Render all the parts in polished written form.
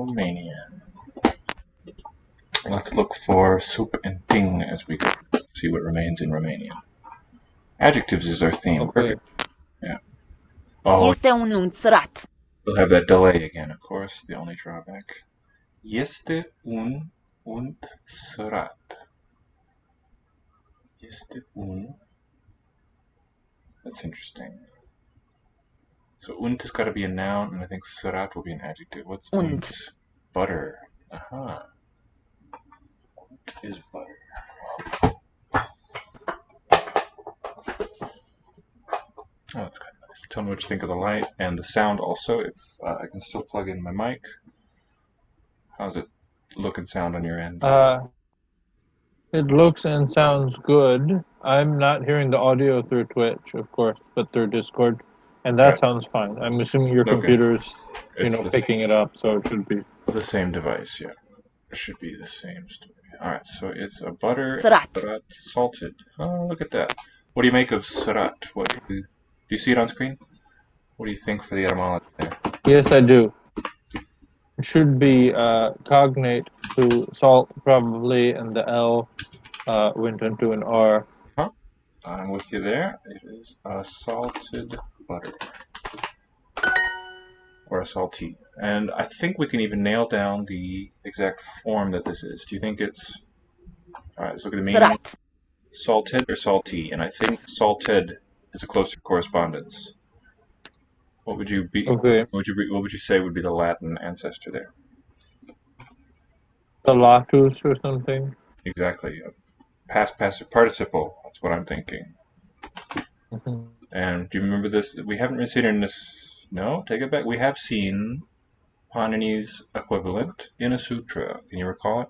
Romanian. Let's look for sup and ting as we see what remains in Romanian. Adjectives is our theme. Okay. Perfect. Yeah. Oh, Este un unt sărat. we'll have that delay again, of course, the only drawback. Este un unt sărat. Este un. That's interesting. So unt has got to be a noun, and I think sărat will be an adjective. What's unt? Butter. Aha. Unt is butter. Oh, that's kind of nice. Tell me what you think of the light and the sound also, if I can still plug in my mic. How's it look and sound on your end? It looks and sounds good. I'm not hearing the audio through Twitch, of course, but through Discord, and that sounds fine. I'm assuming your computer's, picking it up, so it should be the same device. Yeah, it should be the same story. All right, so it's a butter, Sărat. salted. Oh, look at that. What do you make of sărat? Do you see it on screen? What do you think for the etymology there? Yes, I do. It should be cognate to salt, probably, and the L went into an R. Huh? I'm with you there. It is a salted butter. Or a salty. And I think we can even nail down the exact form that this is. Do you think it's... Alright, let's look at the meaning. Sărat. Salted or salty? And I think salted is a closer correspondence. What would you be? Okay. What would you say would be the Latin ancestor there? Salatus or something? Exactly. Past passive participle. That's what I'm thinking. Mm-hmm. And do you remember this? We haven't really seen it in this... No? Take it back. We have seen Panini's equivalent in a sutra. Can you recall it?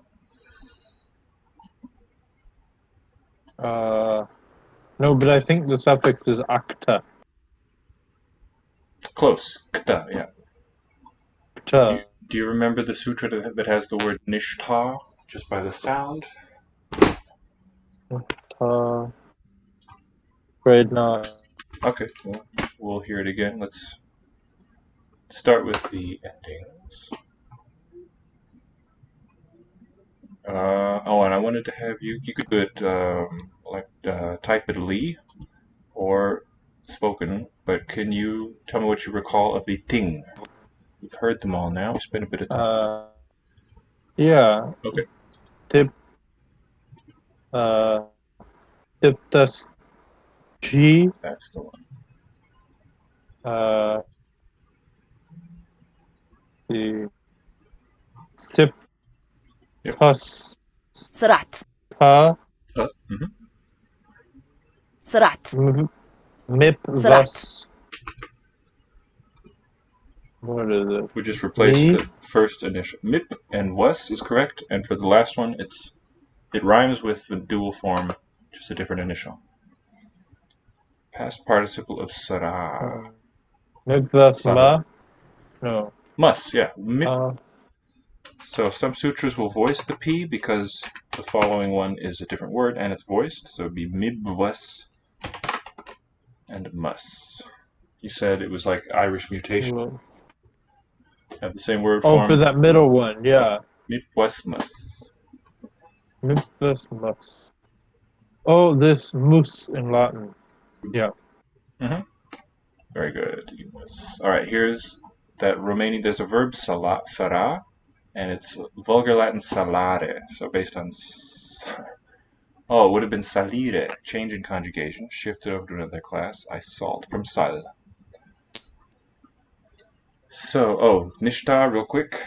No, but I think the suffix is acta. Close. Kta, yeah. Kta. Do you remember the sutra that has the word nishtha, just by the sound? Afraid not. Okay, well, we'll hear it again. Let's start with the endings. And I wanted to have you could do it typedly or spoken, but can you tell me what you recall of the ting? We've heard them all now. We spent a bit of time. Yeah. Okay. Tiptas G. That's the one. The Sip. Yep. Sărat. Sărat. Mip vas. What is it? We just replaced the first initial. Mip and was is correct, and for the last one, it rhymes with the dual form, just a different initial. Past participle of sara. Mip vas ma? No. Mus, yeah. Mip. So some sutras will voice the P because the following one is a different word and it's voiced, so it would be mibwas and mus. You said it was like Irish mutation. Have the same word form. Oh, for that middle one, yeah. Mipwasmus. Mipwasmus. Oh, this mus in Latin. Yeah. Mm-hmm. Very good. All right, here's that Romanian. There's a verb sara, and it's vulgar Latin salare. So based on... it would have been salire. Change in conjugation. Shifted over to another class. I salt from sal. So, nishtha, real quick.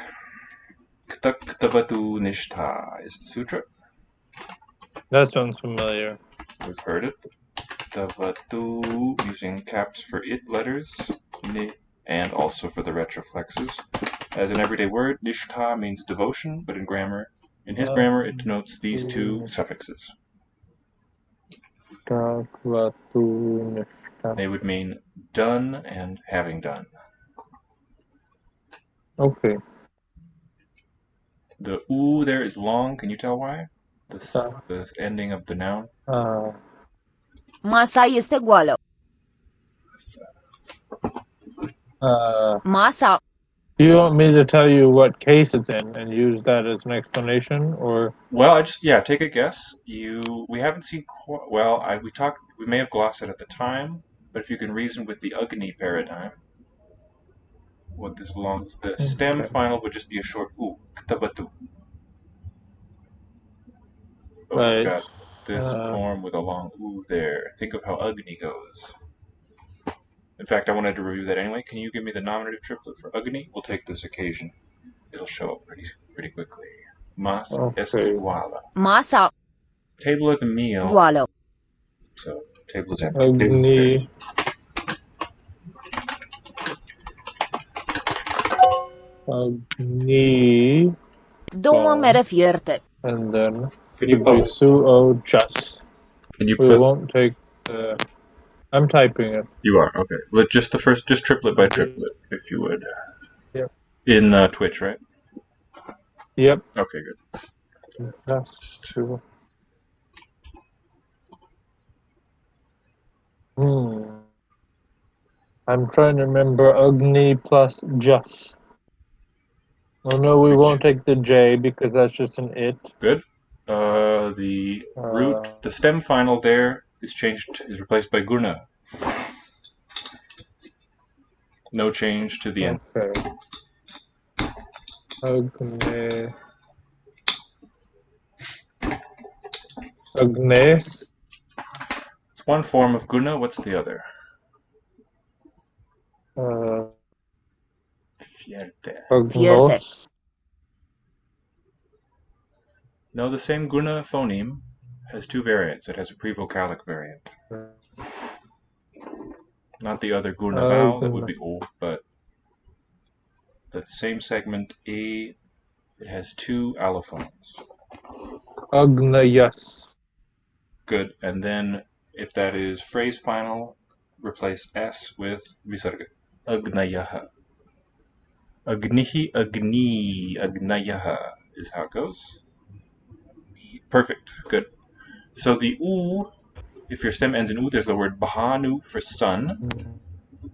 Ktabatu nishtha is the sutra. That sounds familiar. We've heard it. Ktabatu, using caps for it letters, and also for the retroflexes. As an everyday word, nishtha means devotion, but in his grammar, it denotes these two suffixes. They would mean done and having done. Okay. The u there is long. Can you tell why? The ending of the noun. Masa este goală. Masa Do you want me to tell you what case it's in and use that as an explanation, or? Well, take a guess. We haven't seen we may have glossed it at the time, but if you can reason with the Agni paradigm, the stem Okay. final would just be a short u, ktabatu. But we've Right. got this form with a long u there. Think of how Agni goes. In fact, I wanted to review that anyway. Can you give me the nominative triplet for Agni? We'll take this occasion. It'll show up pretty quickly. Mas Okay. estuala. Masa. Table at the meal. Goală. So table is empty. Agni. Agni. 2 mere fierte. And then Can you put? suo just. Can you We put? won't take the. I'm typing it. You are okay. Just triplet by triplet, if you would. Yep. In Twitch, right? Yep. Okay, good. Just to. I'm trying to remember Agni plus just. Oh no, we won't take the J because that's just an it. Good. The root, the stem final there is replaced by guna. No change to the end. Okay. Agni. Agnes. It's one form of guna. What's the other? Fierte. Agnos. No, the same guna phoneme has two variants. It has a prevocalic variant. Not the other guna vowel, that would be o, but that same segment A, it has two allophones. Agnayas. Good, and then if that is phrase final, replace S with visarga. Agnayaha. Agnihi, agni, agnayaha is how it goes. Perfect, good. So the U, if your stem ends in U, there's the word bahanu for sun.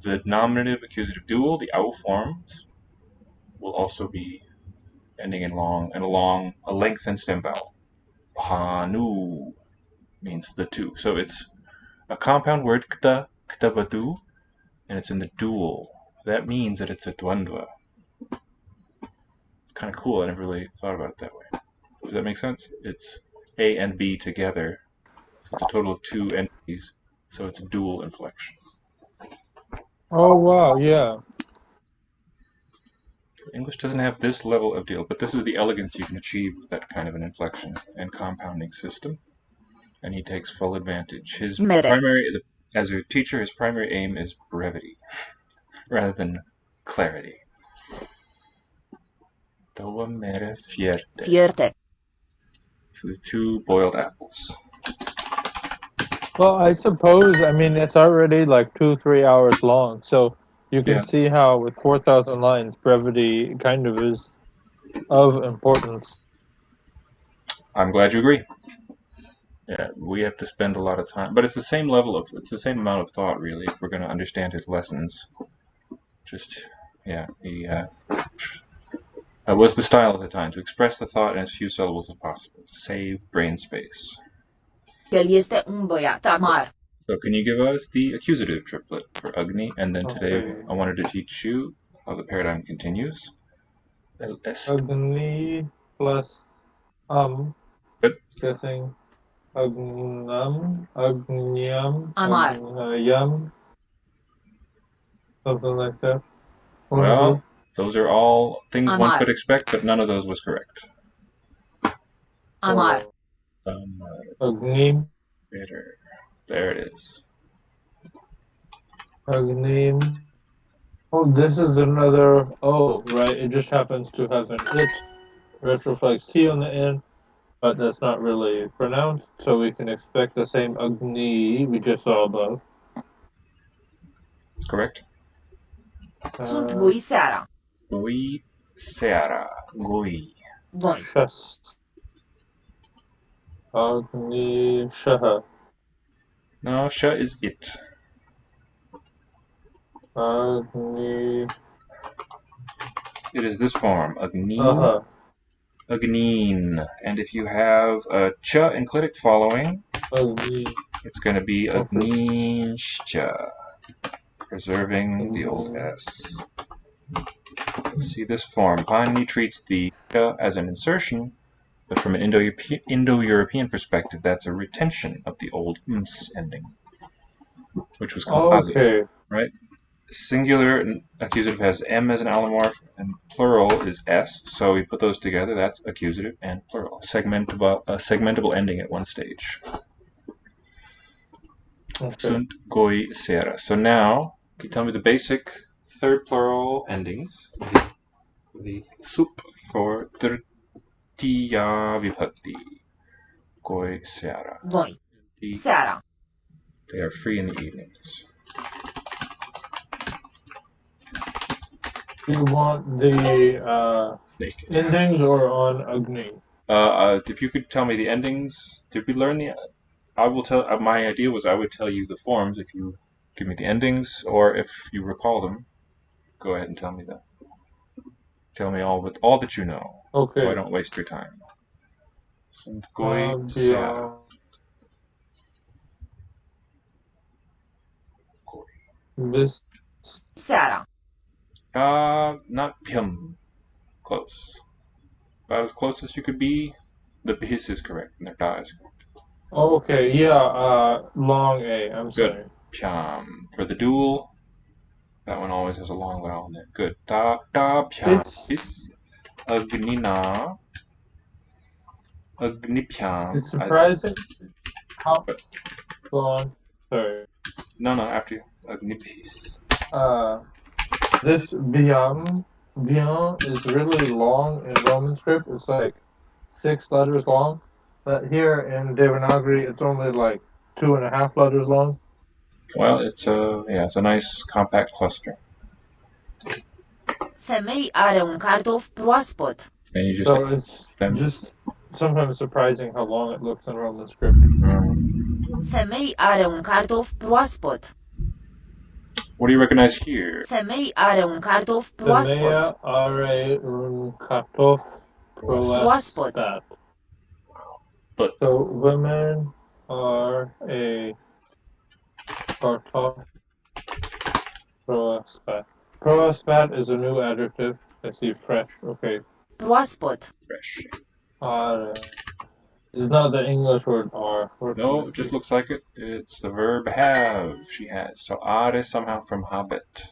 The nominative accusative dual, the au forms, will also be ending in a lengthened stem vowel. Bahanu means the two. So it's a compound word, kta, ktabatu, and it's in the dual. That means that it's a dwandwa. It's kind of cool. I never really thought about it that way. Does that make sense? It's A and B together. So it's a total of two entities. So it's a dual inflection. Oh, wow, yeah. English doesn't have this level of deal, but this is the elegance you can achieve with that kind of an inflection and compounding system. And he takes full advantage. As a teacher, his primary aim is brevity rather than clarity. Doa mere fierte. Fierte. So there's two boiled apples. Well, I suppose, it's already like 2-3 hours long, so you can see how with 4,000 lines, brevity kind of is of importance. I'm glad you agree. Yeah, we have to spend a lot of time, but it's the same amount of thought, really, if we're going to understand his lessons. It was the style at the time, to express the thought in as few syllables as possible, to save brain space. El este un băiat amar. So can you give us the accusative triplet for Agni? And then today I wanted to teach you how the paradigm continues. Agni plus guessing agnam, agnyam, Amar. agnayam, something like that. Well, those are all things Amar. one could expect, but none of those was correct. Amar. Agni. Bitter. There it is. Agni. Oh, this is another. Oh, right. It just happens to have an it retroflex T on the end, but that's not really pronounced, so we can expect the same Agni we just saw above. Correct. Sunt gui seara. Gui seara. Gui. Voi. Shas. Agni shaha. No, sha is it. Agni. it is this form, agnin, agnin. And if you have a ch enclitic following, it's going to be agninscha, preserving the old S. See this form. Pani treats the ch as an insertion, but from an Indo-European perspective, that's a retention of the old ms ending, which was composite, right? Singular accusative has m as an allomorph, and plural is s, so we put those together. That's accusative and plural. Segmentable ending at one stage. Sunt goi sera. So now, can you tell me the basic third plural endings? The sup for tritiya vibhakti. Goi sera. Voi. Seara. They are free in the evenings. Do you want the endings or on Agni? If you could tell me the endings, did we learn the? I will tell. My idea was I would tell you the forms if you give me the endings, or if you recall them, go ahead and tell me them. Tell me all that you know. Okay. So I don't waste your time. This. Seara. Not pyam. Close. About as close as you could be. The bis is correct, and the da is correct. Okay, yeah, long A, I'm sorry. Good. Pyam. For the dual, that one always has a long vowel in it. Good. Da pyam. Bis. Agnina. Agnipyam. It's surprising how. Go on. Sorry. No, after you. Agnipis. This bien is really long in Roman script. It's like 6 letters long. But here in Devanagari, it's only like 2.5 letters long. Well, it's a nice compact cluster. Femei are un cartof proaspăt. And you just so it's just sometimes surprising how long it looks in Roman script. Femei are un cartof proaspăt. What do you recognize here? Femei are un cartof proaspăt. Femeia are un cartof proaspăt. But so women are a cartof proaspăt. Proaspăt is a new adjective. I see fresh. Okay. Proaspăt. Fresh. It's not the English word are. No, it just looks like it. It's the verb have. She has. So are is somehow from habit.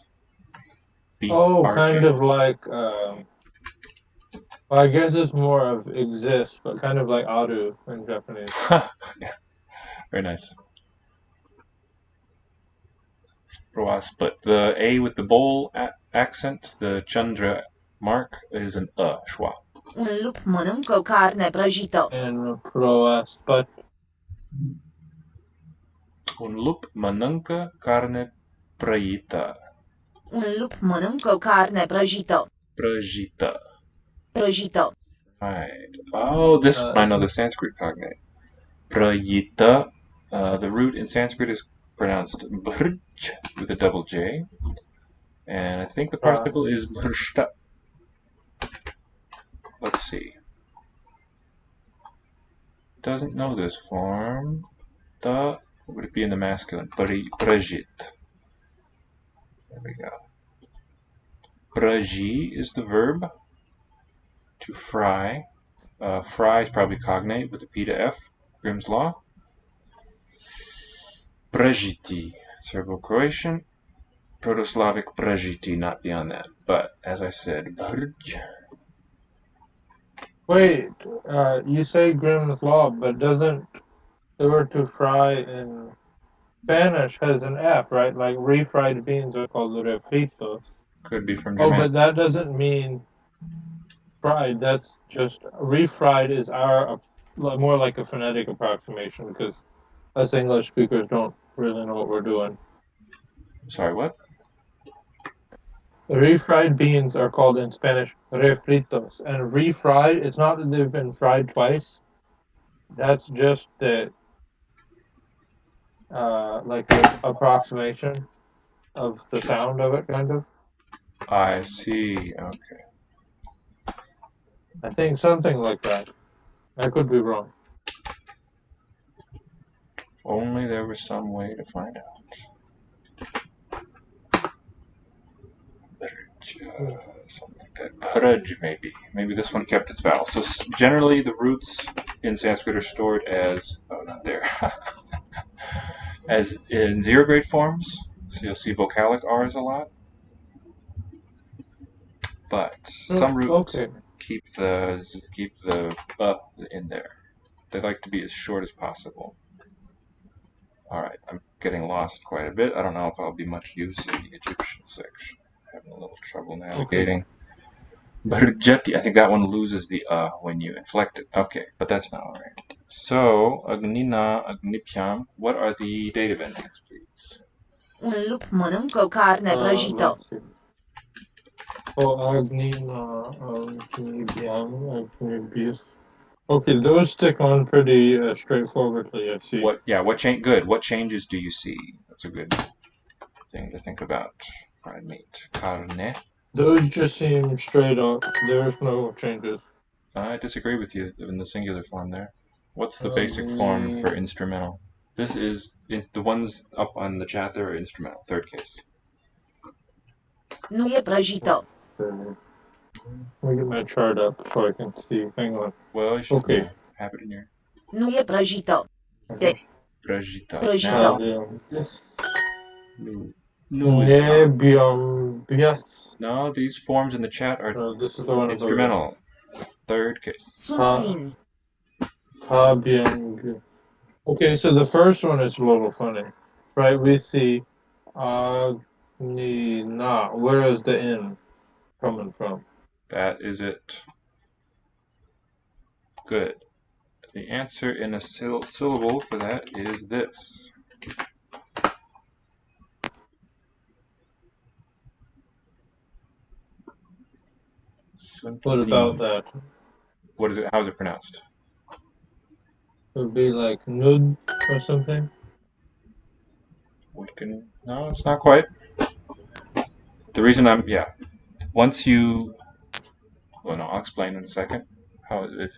Kind of like. I guess it's more of exist, but kind of like aru in Japanese. Yeah, very nice. Proaspăt. The A with the bowl accent, the Chandra mark, is an schwa. Un lup mănâncă carne prăjită. And proaspăt. Un lup mănâncă carne prăjită. Un lup mănâncă carne prăjită. Prăjită. Prăjită. Right. Oh, this I know the Sanskrit cognate. Prajita. The root in Sanskrit is pronounced brj with a double J. And I think the participle is brshta. Let's see. Doesn't know this form. Would it be in the masculine? Prajit. There we go. Praji is the verb. To fry. Fry is probably cognate with the P to F, Grimm's law. Prajiti, Serbo-Croatian. Proto-Slavic prajiti, not beyond that. But, as I said, brj. Wait, you say Grimm's law, but doesn't the word to fry in Spanish has an F, right? Like refried beans are called refritos. Could be from German. But that doesn't mean fried. That's just refried is more like a phonetic approximation because us English speakers don't really know what we're doing. Sorry, what? Refried beans are called in Spanish refritos, and refried, it's not that they've been fried twice. That's just the like the approximation of the sound of it, kind of. I see. Okay. I think something like that. I could be wrong. If only there was some way to find out. Something like that. Praj, maybe. Maybe this one kept its vowel. So generally, the roots in Sanskrit are stored as not there, as in zero grade forms. So you'll see vocalic R's a lot, but some roots keep the in there. They like to be as short as possible. All right, I'm getting lost quite a bit. I don't know if I'll be much use in the Egyptian section. I'm having a little trouble navigating. Bharjati, I think that one loses the when you inflect it. Okay, but that's not alright. So, Agnina, Agnipyam, what are the dative endings, please? Un lup mănâncă carne prăjită. Agnina, Agnibius. Okay, those stick on pretty straightforwardly, I see. What change? Good. What changes do you see? That's a good thing to think about. Fried meat. Carne. Those just seem straight up. There's no changes. I disagree with you in the singular form there. What's the basic form for instrumental? This is the ones up on the chat there are instrumental, third case. Nu e prăjită. Let me get my chart up so I can see. Hang on. Well, you should have it in your... Nu e prăjită. Prăjită. Prăjită. No, yes. No, these forms in the chat are this is the one instrumental. Third case. Sunt Okay, so the first one is a little funny, right? We see Agnina. Where is the N coming from? That is it. Good. The answer in a syllable for that is this. What about that? What is it? How is it pronounced? It would be like nud or something. No, it's not quite. The reason once you, well, no, I'll explain in a second. Go ahead.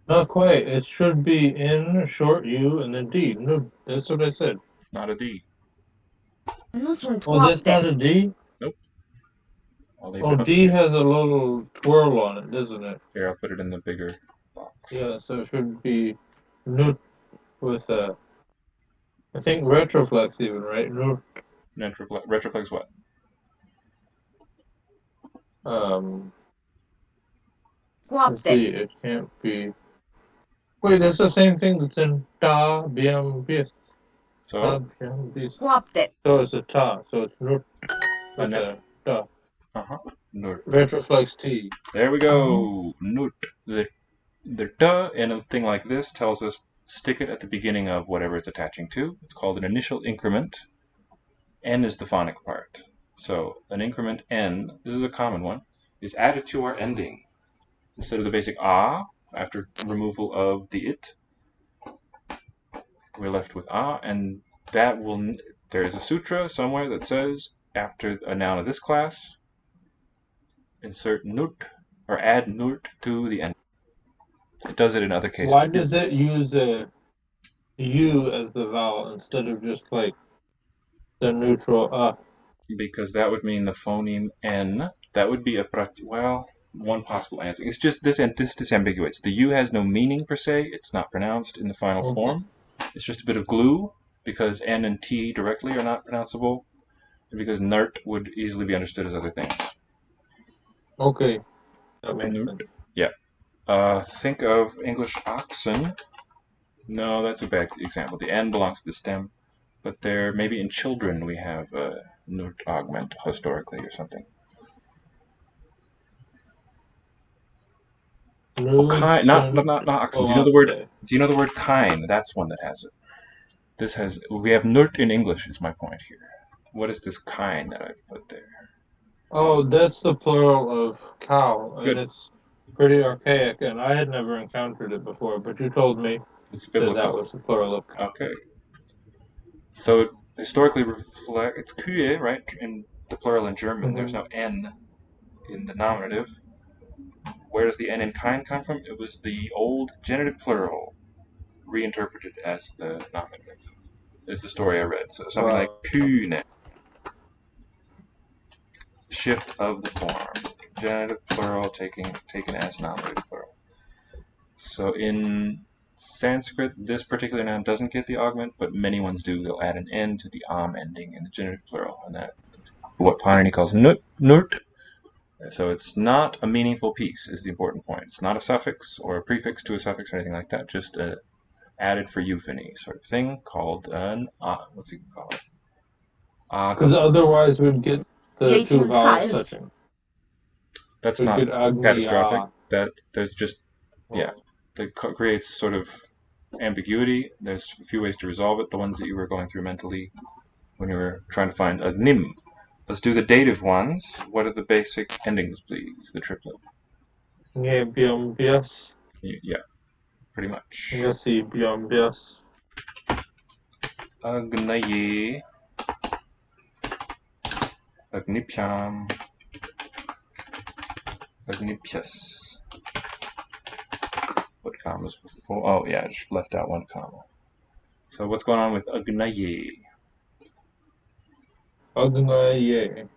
Not quite. It should be N, short U, and then D. Nud. That's what I said. Not a D. Nu sunt that's not a D? Nope. D has a little twirl on it, doesn't it? Here, I'll put it in the bigger box. Yeah, so it should be nut with a, I think retroflex even, right? Nut. Retroflex what? Let's see, it can't be. Wait, that's the same thing that's in ta, biam, bis. So? Coapte. So it's a ta, so it's nut with a ta. Nut. Retroflex T. There we go. Nut. The ta in a thing like this tells us stick it at the beginning of whatever it's attaching to. It's called an initial increment. N is the phonic part. So an increment N, this is a common one, is added to our ending. Instead of the basic ah, after removal of the it, we're left with ah, and that will, there is a sutra somewhere that says after a noun of this class, insert nut or add nut to the end. It does it in other cases. Why does it use a U as the vowel instead of just like the neutral Because that would mean the phoneme N. That would be a one possible answer. It's just this disambiguates. The U has no meaning per se. It's not pronounced in the final form. It's just a bit of glue because N and T directly are not pronounceable, and because nert would easily be understood as other things. Okay. That makes sense. Yeah. Think of English oxen. No, that's a bad example. The N belongs to the stem, but there maybe in children we have a nert augment historically or something. Kind, not oxen. Do you know the word? Do you know the word kind? That's one that has it. We have nert in English. Is my point here. What is this kind that I've put there? Oh, that's the plural of cow, and Good. it's pretty archaic, and I had never encountered it before. But you told me it's biblical. that was the plural of cow. Okay. So it historically reflects it's Kühe, right? In the plural in German, there's no N in the nominative. where does the N in kind come from? It was the old genitive plural reinterpreted as the nominative, is the story I read. So something like kyne, shift of the form, genitive plural taken as nominative plural. So in Sanskrit, this particular noun doesn't get the augment, but many ones do. They'll add an N to the am ending in the genitive plural, and that's what Panini calls nurt. So it's not a meaningful piece, is the important point. It's not a suffix or a prefix to a suffix or anything like that, just a added for euphony sort of thing called an, what's it called? Because otherwise we'd get the two vowels touching. That's not catastrophic. There's just, yeah, that creates sort of ambiguity. There's a few ways to resolve it. The ones that you were going through mentally when you were trying to find agnim. Let's do the dative ones. What are the basic endings, please? The triplet. Yeah, pretty much. Agnaye, agnipyam, agnipyas. What commas before? Oh yeah, I just left out one comma. So what's going on with agnaye? Agnaye.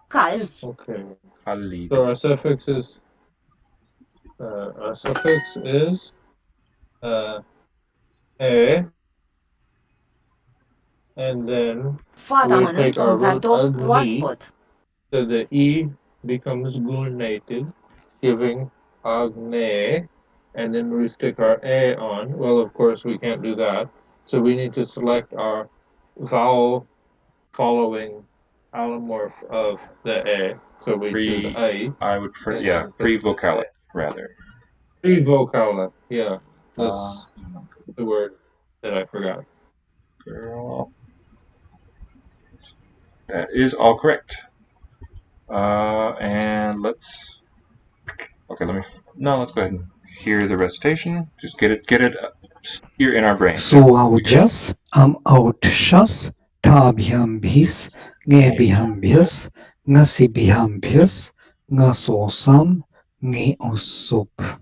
Calzi. Okay. Khalid. So our suffix is a, and then Fata we take mănâncă our un root cartof agni, proaspăt. so the e becomes gunated, giving agne, and then we stick our a on. Well, of course, we can't do that, so we need to select our vowel following allomorph of the a. So we choose a. I would prefer, yeah, pre-vocalic rather. Pre-vocalic, yeah. That's the word that I forgot. Girl. That is all correct. And let's go ahead and hear the recitation. Just get it here in our brain. Suaujas am autshas tabhyambhis ngebhyambhis ngasibhyambhis ngasosam ngeosup.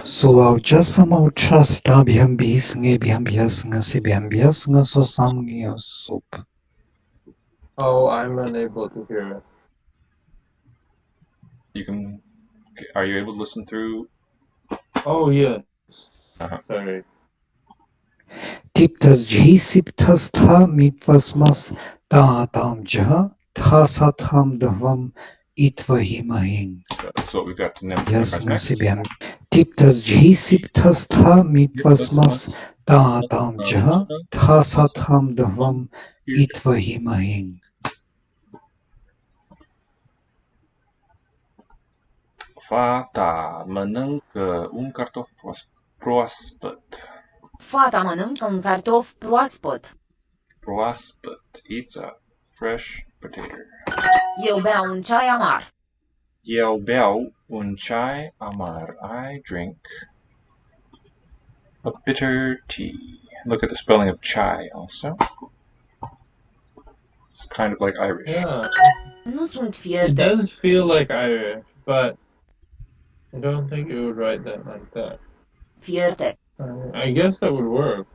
Suaujas am autshas tabhyambhis ngebhyambhis ngasibhyambhis ngasosam ngeosup. Oh, I'm unable to hear it. Are you able to listen through? Oh, yes. Sorry. Tiptas jhi siptas tha mipvasmas tam jha tha satham dhavam itvahimahing. So that's what we've got to memorize next. Tiptas jhi siptas tha mipvasmas tam jha tha satham dhavam itvahimahing. Fata mănâncă un cartof proaspăt. Fata mănâncă un cartof proaspăt. Proaspăt. Eats a fresh potato. Eu beau un ceai amar. Eu beau un chai amar. I drink a bitter tea. Look at the spelling of chai also. It's kind of like Irish. Yeah. Nu sunt fierte. It does feel like Irish, but I don't think it would write that like that. Fierte. I guess that would work.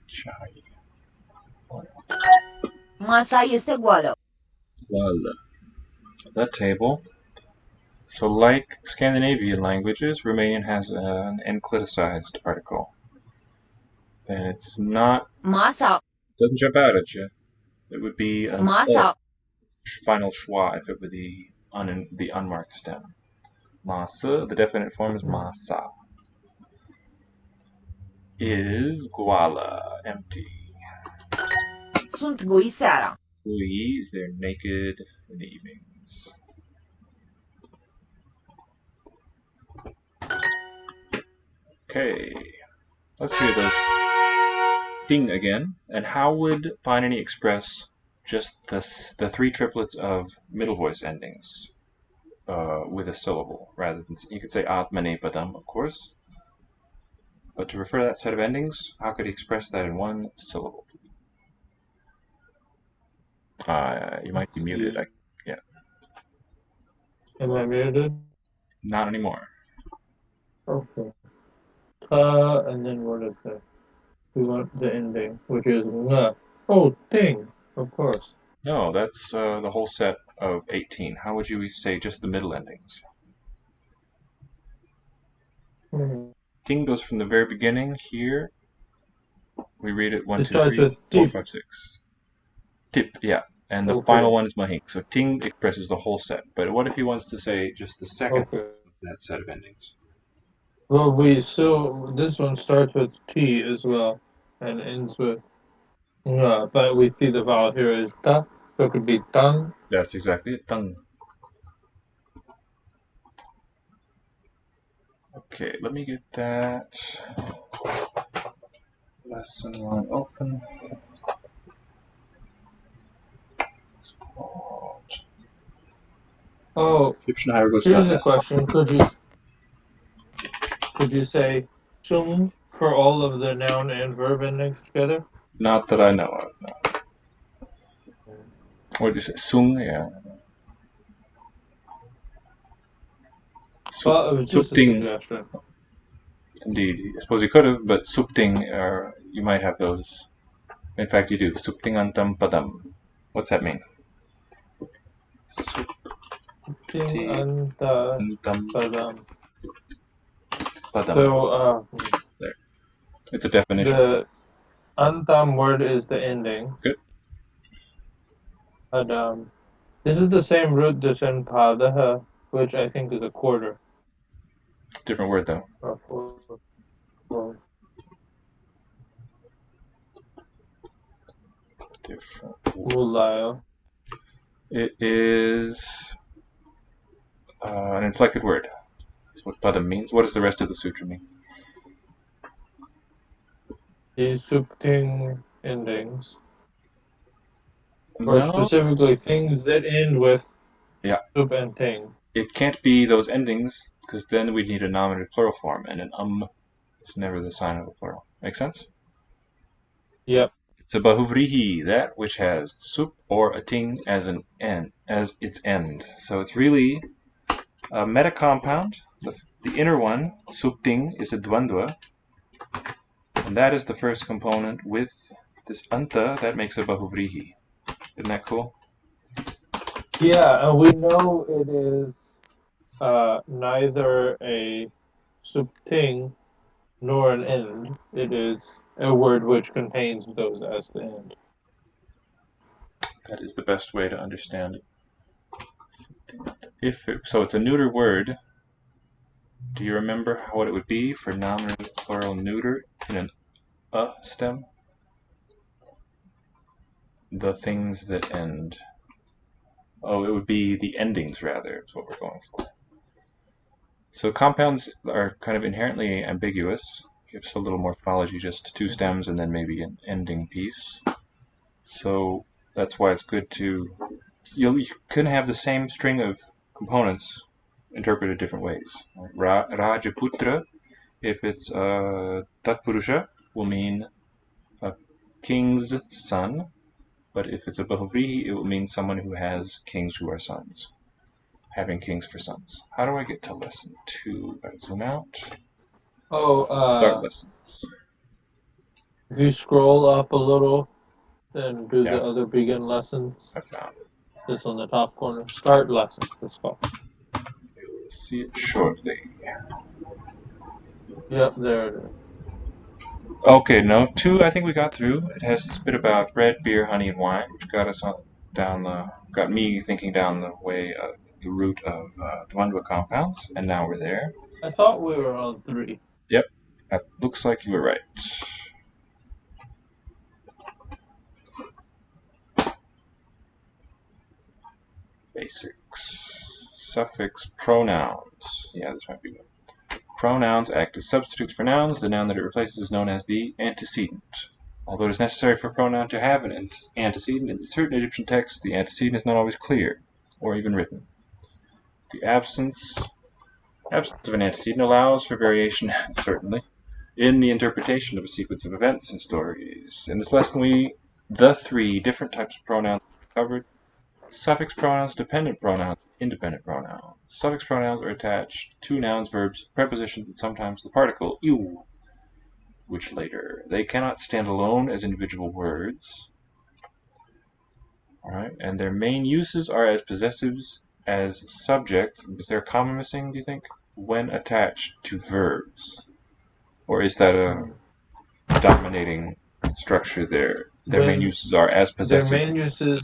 Chai. Masa este goală. Goală. That table. So like Scandinavian languages, Romanian has an encliticized article. And it's not... Masa. It doesn't jump out at you. It would be an Masa. Final schwa if it were the unmarked stem. Masa, the definite form is masa. Is goală, empty. Sunt goi seara. Goi is they're naked in the evenings. Okay, let's hear the thing again. And how would Painini express just the three triplets of middle voice endings with a syllable rather than, you could say atmane padam, of course. But to refer to that set of endings, how could he express that in one syllable? You might be muted. Yeah. Am I muted? Not anymore. Okay. And then what is that? We want the ending, which is nga. Oh, thing, of course. No, that's the whole set of 18. How would you say just the middle endings? Ting goes from the very beginning here. We read it 1, It 2, starts 3, with 4, tip. 5, 6. Tip, yeah. And the Okay. final one is mahing. So ting expresses the whole set. But what if he wants to say just the second Okay. of that set of endings? Well, this one starts with T as well and ends with nga, but we see the vowel here is ta, so it could be tang. That's exactly it. Tung. Okay, let me get that lesson one open. It's called Oh, here's a question. Could you say sung for all of the noun and verb endings together? Not that I know of, no. What did you say? Sung, yeah. Well, it was just a Supting, suggestion. indeed. I suppose you could have, but supting, you might have those. In fact, you do. Supting antam padam. What's that mean? Ting Supti anta antam padam. padam. So, There. It's a definition. the antam word is the ending. Good. Padam. This is the same root that's in padaha, which I think is a quarter. Different word, though. Or Different. mulayo. It is an inflected word. That's what padam means. What does the rest of the sutra mean? These supting endings. Or No. specifically things that end with Yeah. sup and ting. It can't be those endings, because then we'd need a nominative plural form, and an is never the sign of a plural. Make sense? Yep. It's a bahuvrihi, that which has sup or a ting as its end. So it's really a meta compound. The inner one, sup ting, is a dvandva, and that is the first component with this anta that makes a bahuvrihi. Isn't that cool? Yeah, and we know it is neither a supting nor an end. It is a word which contains those as the end. That is the best way to understand it. So it's a neuter word. Do you remember what it would be for nominative plural neuter in an stem? The things that end. Oh, it would be the endings, rather, is what we're going for. So compounds are kind of inherently ambiguous. Gives a little morphology, just two stems and then maybe an ending piece. So that's why it's good to... You can have the same string of components interpreted different ways. Rajaputra, if it's Tatpurusha, will mean a king's son. But if it's a bahuvrihi, it will mean someone who has kings who are sons. Having kings for sons. How do I get to lesson 2? Gotta zoom out. Start lessons. If you scroll up a little, then do Yeah, the other begin lessons. I found it. This on the top corner. Start lessons, it's called. You'll see it shortly. Yep, there it is. Okay, no, 2 I think we got through. It has this bit about bread, beer, honey, and wine, which got us got me thinking down the way of the root of Dvandva compounds, and now we're there. I thought we were on 3. Yep, that looks like you were right. Basics. Suffix pronouns. Yeah, this might be good. Pronouns act as substitutes for nouns. The noun that it replaces is known as the antecedent. Although it is necessary for a pronoun to have an antecedent, in certain Egyptian texts, the antecedent is not always clear, or even written. The absence of an antecedent allows for variation, certainly, in the interpretation of a sequence of events and stories. In this lesson, the 3 different types of pronouns covered. Suffix pronouns, dependent pronouns, independent pronouns. Suffix pronouns are attached to nouns, verbs, prepositions, and sometimes the particle eu, which later. They cannot stand alone as individual words. All right, and their main uses are as possessives, as subjects. Is there a comma missing, do you think? When attached to verbs. Or is that a dominating structure there? Their main uses are as possessives. Their main uses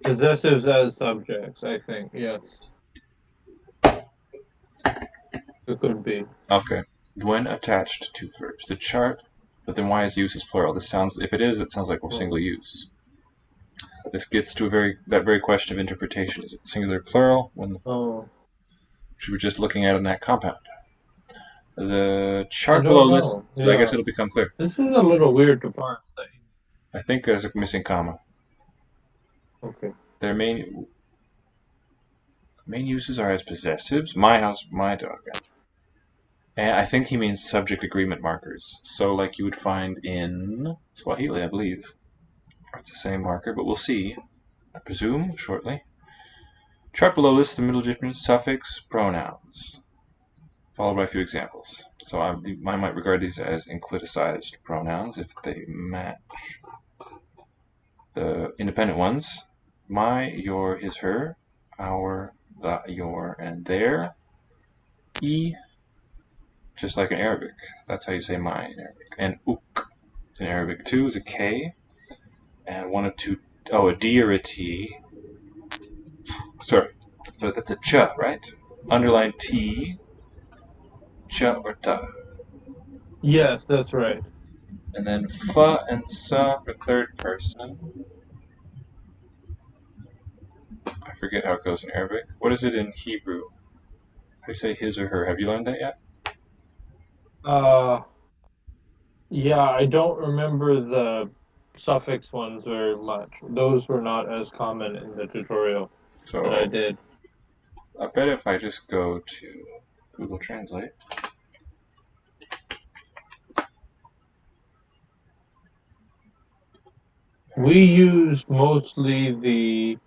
possessives as subjects, I think, yes. It could be. Okay. When attached to verbs. The chart, but then why is uses plural? This sounds, if it is, it sounds like single use. This gets to that very question of interpretation. Is it singular plural? Which we were just looking at in that compound. The chart below lists, I guess it'll become clear. This is a little weird to parse. I think there's a missing comma. Okay. Their main uses are as possessives. My house, my dog. And I think he means subject agreement markers. So like you would find in Swahili, I believe. It's the same marker, but we'll see, I presume, shortly. Chart below lists the middle legitimate suffix pronouns, followed by a few examples. So I might regard these as incliticized pronouns if they match the independent ones. My, your, his, her, our, the, your, and their. E, just like in Arabic. That's how you say my in Arabic. And uk in Arabic too is a K. And one of two, a D or a T. Sorry, but that's a ch, right? Underline T, ch or ta. Yes, that's right. And then fa and sa for third person. I forget how it goes in Arabic. What is it in Hebrew? How do you say his or her? Have you learned that yet? Yeah, I don't remember the suffix ones very much. Those were not as common in the tutorial that I did. I bet if I just go to Google Translate. We use mostly the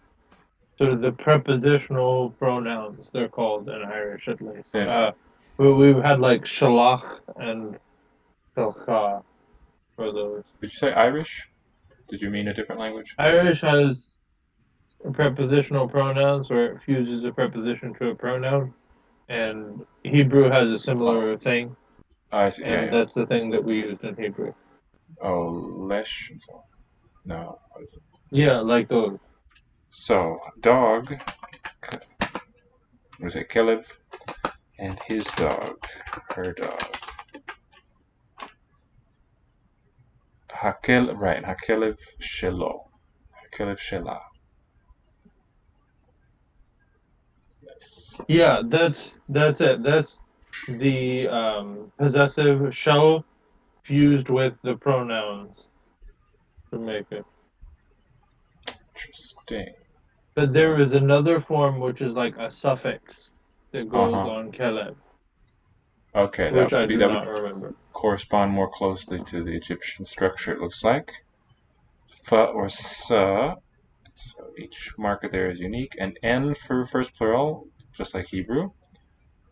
sort of the prepositional pronouns, they're called in Irish at least. Yeah. We've had like shalach and shalcha for those. Did you say Irish? Did you mean a different language? Irish has prepositional pronouns where it fuses a preposition to a pronoun, and Hebrew has a similar thing. I see. And that's the thing that we used in Hebrew. Oh, lesh and so on. No. Yeah, like those. So, dog, what is it, Kelev, and his dog, her dog. Hakel, right, Hakelev Shelo. Hakelev Shela. Yes. Yeah, that's it. That's the possessive shell fused with the pronouns to make it. Interesting. But there is another form which is like a suffix that goes on Kelev. Okay, which I do not remember. Correspond more closely to the Egyptian structure, it looks like. Fa or sa. So each marker there is unique. And N for first plural, just like Hebrew.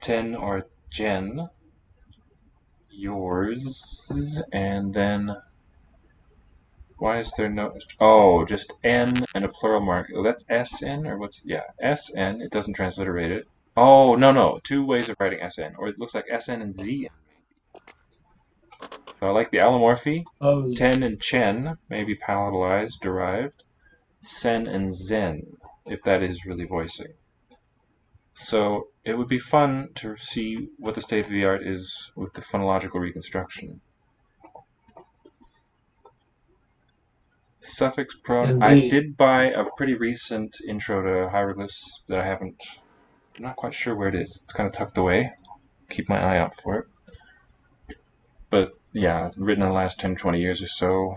Ten or gen. Yours. And then why is there no... Oh, just N and a plural mark. Oh, that's SN or what's... Yeah, SN. It doesn't transliterate it. Oh, no. Two ways of writing SN. Or it looks like SN and ZN. So I like the allomorphy. Ten and chen, maybe palatalized, derived. Sen and zen, if that is really voicing. So it would be fun to see what the state of the art is with the phonological reconstruction. Suffix pronoun. I did buy a pretty recent intro to hieroglyphs that I'm not quite sure where it is. It's kind of tucked away. Keep my eye out for it. But yeah, written in the last 10, 20 years or so.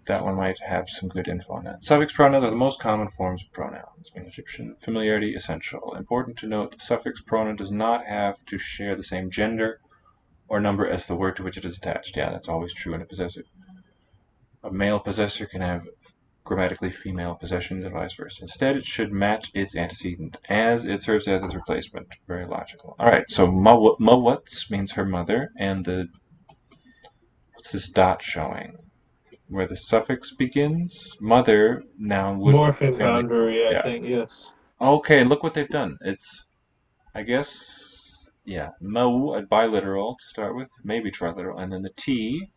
That one might have some good info on that. Suffix pronouns are the most common forms of pronouns. In Egyptian, familiarity essential. Important to note, the suffix pronoun does not have to share the same gender or number as the word to which it is attached. Yeah, that's always true in a possessive. A male possessor can have grammatically female possessions and vice versa. Instead, it should match its antecedent as it serves as its replacement. Very logical. All right, so mawats means her mother, and what's this dot showing? Where the suffix begins? Mother noun would morphing boundary, I think, yes. Okay, look what they've done. It's, I guess, yeah, mau, a biliteral to start with, maybe triliteral, and then the T,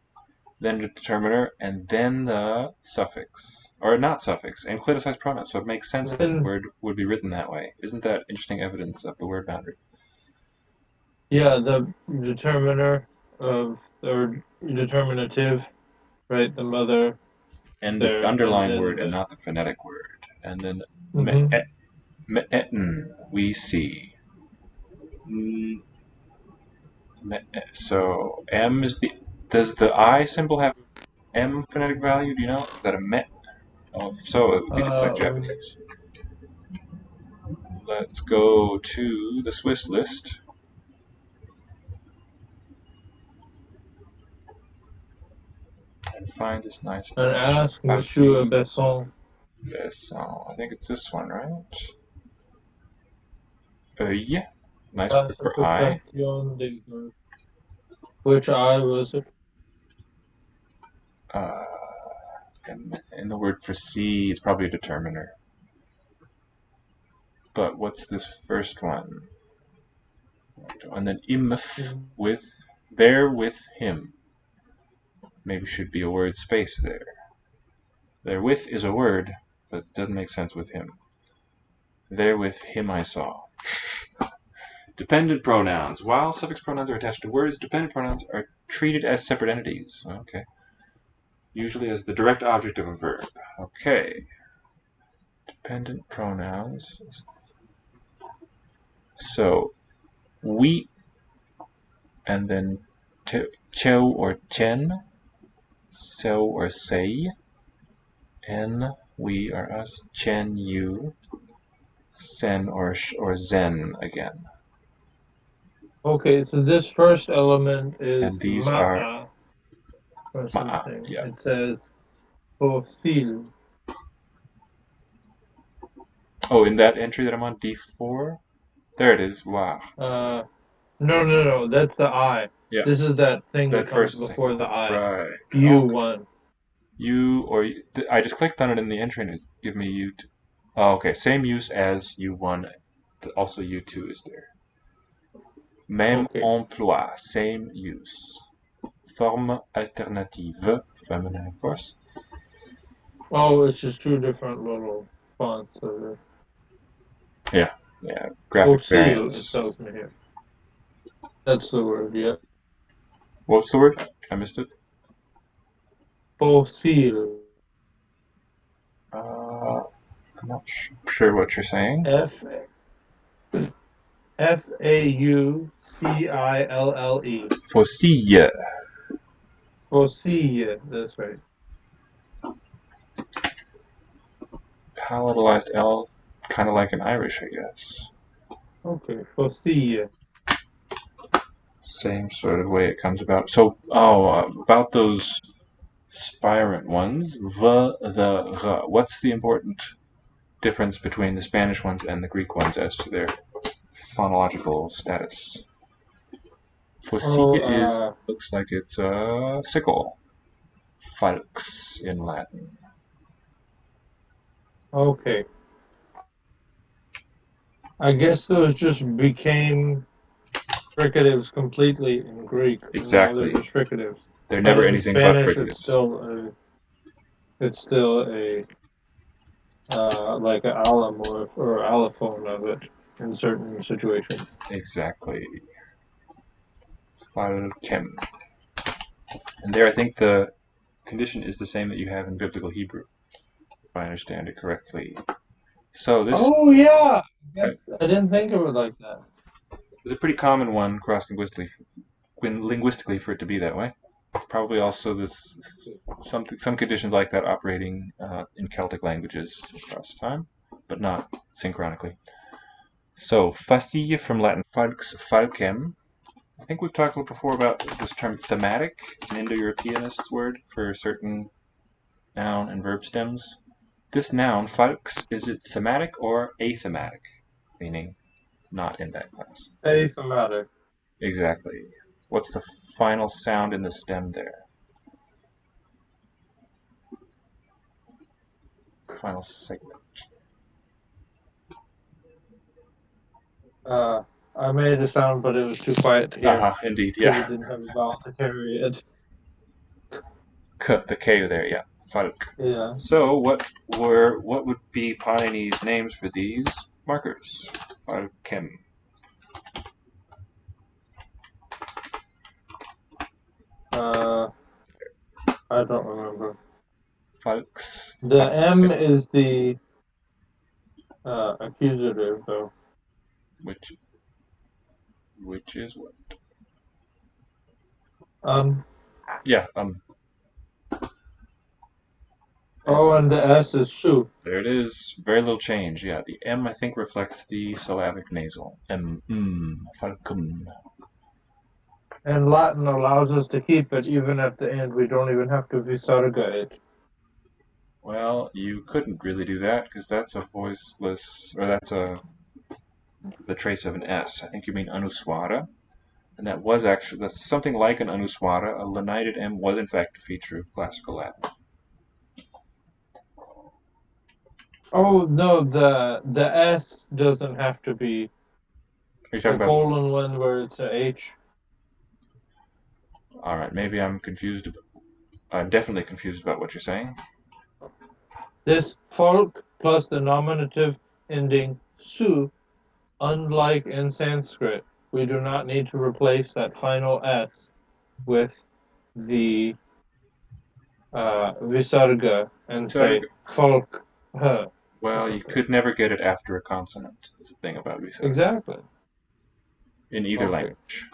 then the determiner, and then the suffix. Or not suffix, ancliticized pronoun. So it makes sense that the word would be written that way. Isn't that interesting evidence of the word boundary? Yeah, the determiner of, or determinative, right? The mother. And the underlying word and not the phonetic word. And then me'etin, we see. So M is the, does the I symbol have M phonetic value? Do you know? Is that a met? Oh, if so, it would be just like Japanese. Let's go to the Swiss list. And find this nice and ask Monsieur Besson. Besson. I think it's this one, right? Yeah. Nice word for I. Which I was it? And the word for C is probably a determiner. But what's this first one? And then imf with, there with him. Maybe should be a word space there. There with is a word, but it doesn't make sense with him. There with him I saw. Dependent pronouns. While suffix pronouns are attached to words, dependent pronouns are treated as separate entities. Okay. Usually as the direct object of a verb. Okay. Dependent pronouns. So, we, and then cho or chen, so or say, en, we or us, chen, you, sen or zen again. Okay, so this first element is and these are or something. Yeah. It says fossil. Oh, in that entry that I'm on, D4? There it is. Wow. No. That's the I. Yeah. This is that thing that comes first before the I. Right. U1. U, or I just clicked on it in the entry and it's giving me U2. Oh, okay. Same use as U1. Also U2 is there. Même emploi. Same use. Forme alternative. Feminine, of course. Oh, it's just two different little fonts of it. Yeah. Graphic variants. It tells me here. That's the word, yeah. What's the word? I missed it. Fossil. I'm not sure what you're saying. F-A-U-C-I-L-L-E. Fossil. Fossil, that's right. Palatalized L, kind of like in Irish, I guess. Okay, fossil. Same sort of way it comes about. So, about those spirant ones, the, r. What's the important difference between the Spanish ones and the Greek ones as to their phonological status? Fossil looks like it's a sickle. Falx in Latin. Okay. I guess those just became fricatives completely in Greek. Exactly. They're just fricatives. They're never anything but fricatives. It's still a like an allomorph or allophone of it in certain situations. Exactly. Falkem. And there I think the condition is the same that you have in Biblical Hebrew, if I understand it correctly. So this. Oh yeah, I didn't think of it like that. It's a pretty common one cross-linguistically for it to be that way. Probably also some conditions like that operating in Celtic languages across time, but not synchronically. So facile from Latin falx, falcem. I think we've talked a little before about this term thematic. It's an Indo-Europeanist word for certain noun and verb stems. This noun, falx, is it thematic or athematic? Meaning not in that class. Athematic. Exactly. What's the final sound in the stem there? Final segment. I made a sound, but it was too quiet to hear. Indeed, Because yeah. it didn't have a vowel to carry it. Cut the K there, yeah. Falk. Yeah. So what would be Paini's names for these markers? Falkem. I don't remember. Falks. The M is the accusative, though. Which is what? Yeah, Oh, and the S is su. There it is. Very little change. Yeah, the M I think reflects the syllabic nasal. Falcum. And Latin allows us to keep it even at the end. We don't even have to visarga it. Well, you couldn't really do that because that's a voiceless, or that's the trace of an S. I think you mean anuswara. And that's something like an anuswara. A lenited M was in fact a feature of classical Latin. Oh no, the S doesn't have to be Are you talking the about? colon one where it's a H. All right, maybe I'm confused. I'm definitely confused about what you're saying. This folk plus the nominative ending su, unlike in Sanskrit, we do not need to replace that final S with the visarga and say folk. Well, you could never get it after a consonant. Is the thing about visarga. Exactly. In either language.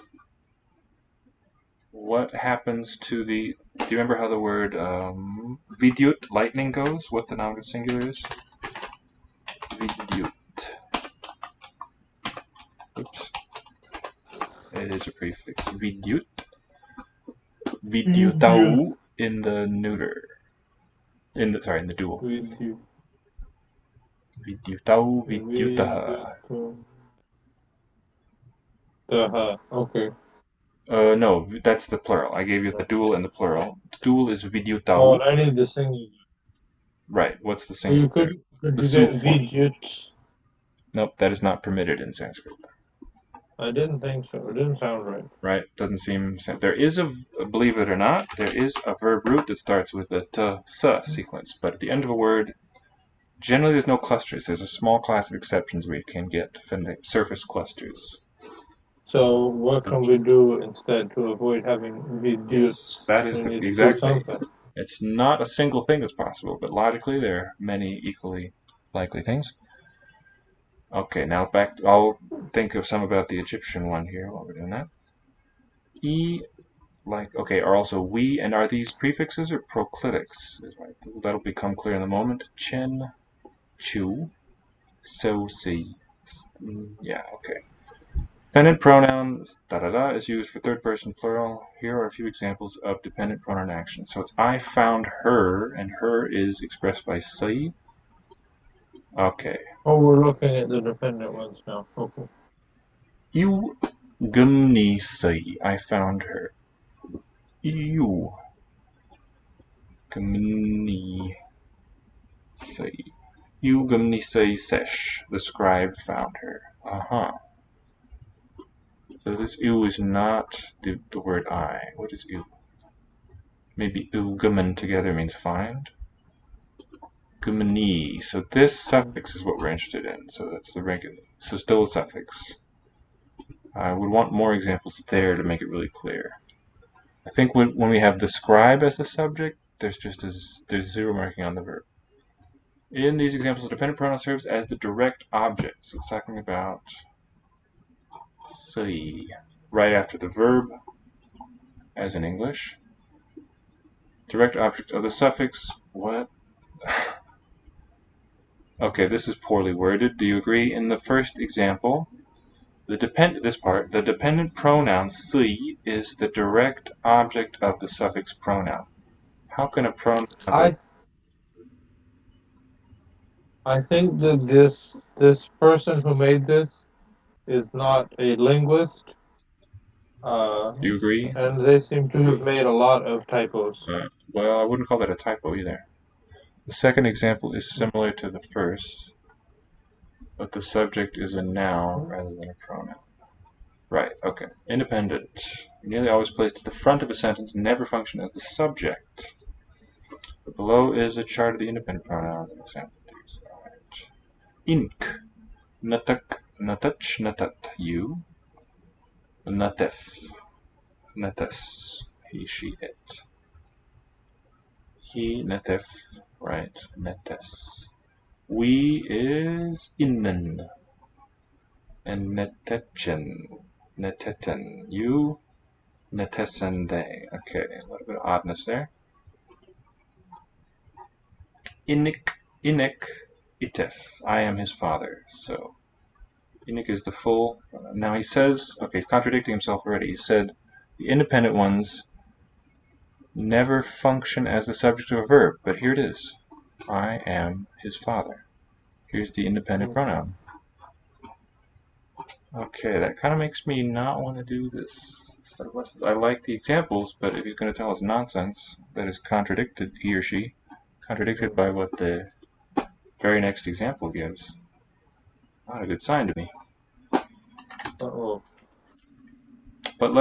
What happens to the? Do you remember how the word vidyut, lightning, goes? What the nominative singular is? Vidyut. Oops. It is a prefix. Vidyut. Vidyutau in the neuter. In the dual. Vidyutau, vidyutaha. Okay. No, that's the plural. I gave you the dual and the plural. The dual is vidyutau. Oh, I need the singular. Right. What's the singular? Could you get vidyut? Nope, that is not permitted in Sanskrit. I didn't think so. It didn't sound right. Right? Doesn't seem. There is believe it or not, there is a verb root that starts with a t-s sequence, but at the end of a word, generally there's no clusters. There's a small class of exceptions where you can get surface clusters. So what can we do instead to avoid having vidyut? That is exactly. It's not a single thing that's possible, but logically there are many equally likely things. Okay, now I'll think of some about the Egyptian one here while we're doing that. Are also we, and are these prefixes or proclitics? That'll become clear in a moment. Chen, chu, so, si. Yeah, okay. Dependent pronoun da-da-da is used for third person plural. Here are a few examples of dependent pronoun actions. So it's I found her, and her is expressed by si. Okay. Oh, we're looking at the dependent ones now. Okay. You gumni si. I found her. You gumni si. You gumni si sesh. The scribe found her. So this u is not the word I. What is u? Maybe u gumen together means find. Gumni. So this suffix is what we're interested in. So that's the regular. So still a suffix. I would want more examples there to make it really clear. I think when we have describe as the subject, there's zero marking on the verb. In these examples, the dependent pronoun serves as the direct object. So it's talking about see right after the verb, as in English. Direct object of the suffix what? Okay, this is poorly worded. Do you agree? In the first example, the dependent pronoun si is the direct object of the suffix pronoun. How can a pronoun I think that this person who made this is not a linguist. Do you agree? And they seem to have made a lot of typos. Well, I wouldn't call that a typo either. The second example is similar to the first, but the subject is a noun rather than a pronoun. Right, okay. Independent. Nearly always placed at the front of a sentence, never function as the subject. But below is a chart of the independent pronoun and example things. Alright. Ink. Natak, natach, natat. You. Natef. Natas. He, she, it. He, netef. Right. Netes. We is innen. And netechen. Neteten. You. Netesen they. Okay, a little bit of oddness there. Inik, inek, itef. I am his father. So, inik is the full. Now he says, okay, he's contradicting himself already. He said the independent ones never function as the subject of a verb, but here it is. I am his father. Here's the independent pronoun. Okay, that kind of makes me not want to do this set of lessons. I like the examples, but if he's going to tell us nonsense that is contradicted, he or she, contradicted by what the very next example gives, not a good sign to me. Uh-oh. But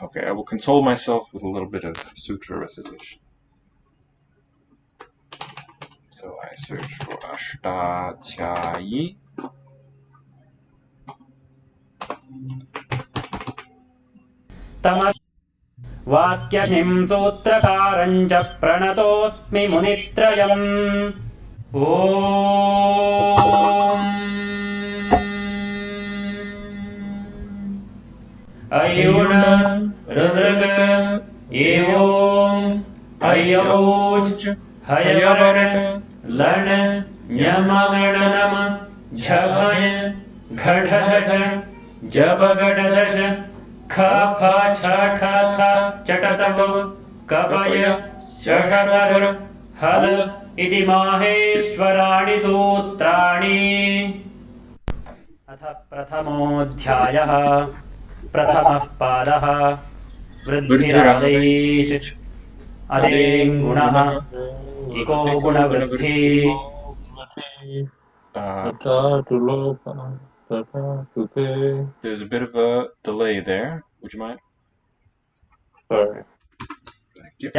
okay, I will console myself with a little bit of sutra recitation. So I search for Ashtadhyayi. वाक्यहिं सूत्रकारं च प्रणतोऽस्मि मुनित्रयम् ॐ अयुण रुद्रक एवोम अयौच हयवरण लन न्यमगणनम झभय घढधझ जबगडधझ ख फ छ ठ थ चटतप कपय शषसर हल इति माहेश्वराणि सूत्राणि। अथ प्रथमोऽध्यायः प्रथमः पादः वृद्धिरादैश् अदेङ्गुणः इको गुणवृद्धि There's a bit of a delay there. Would you mind? Sorry. Thank you.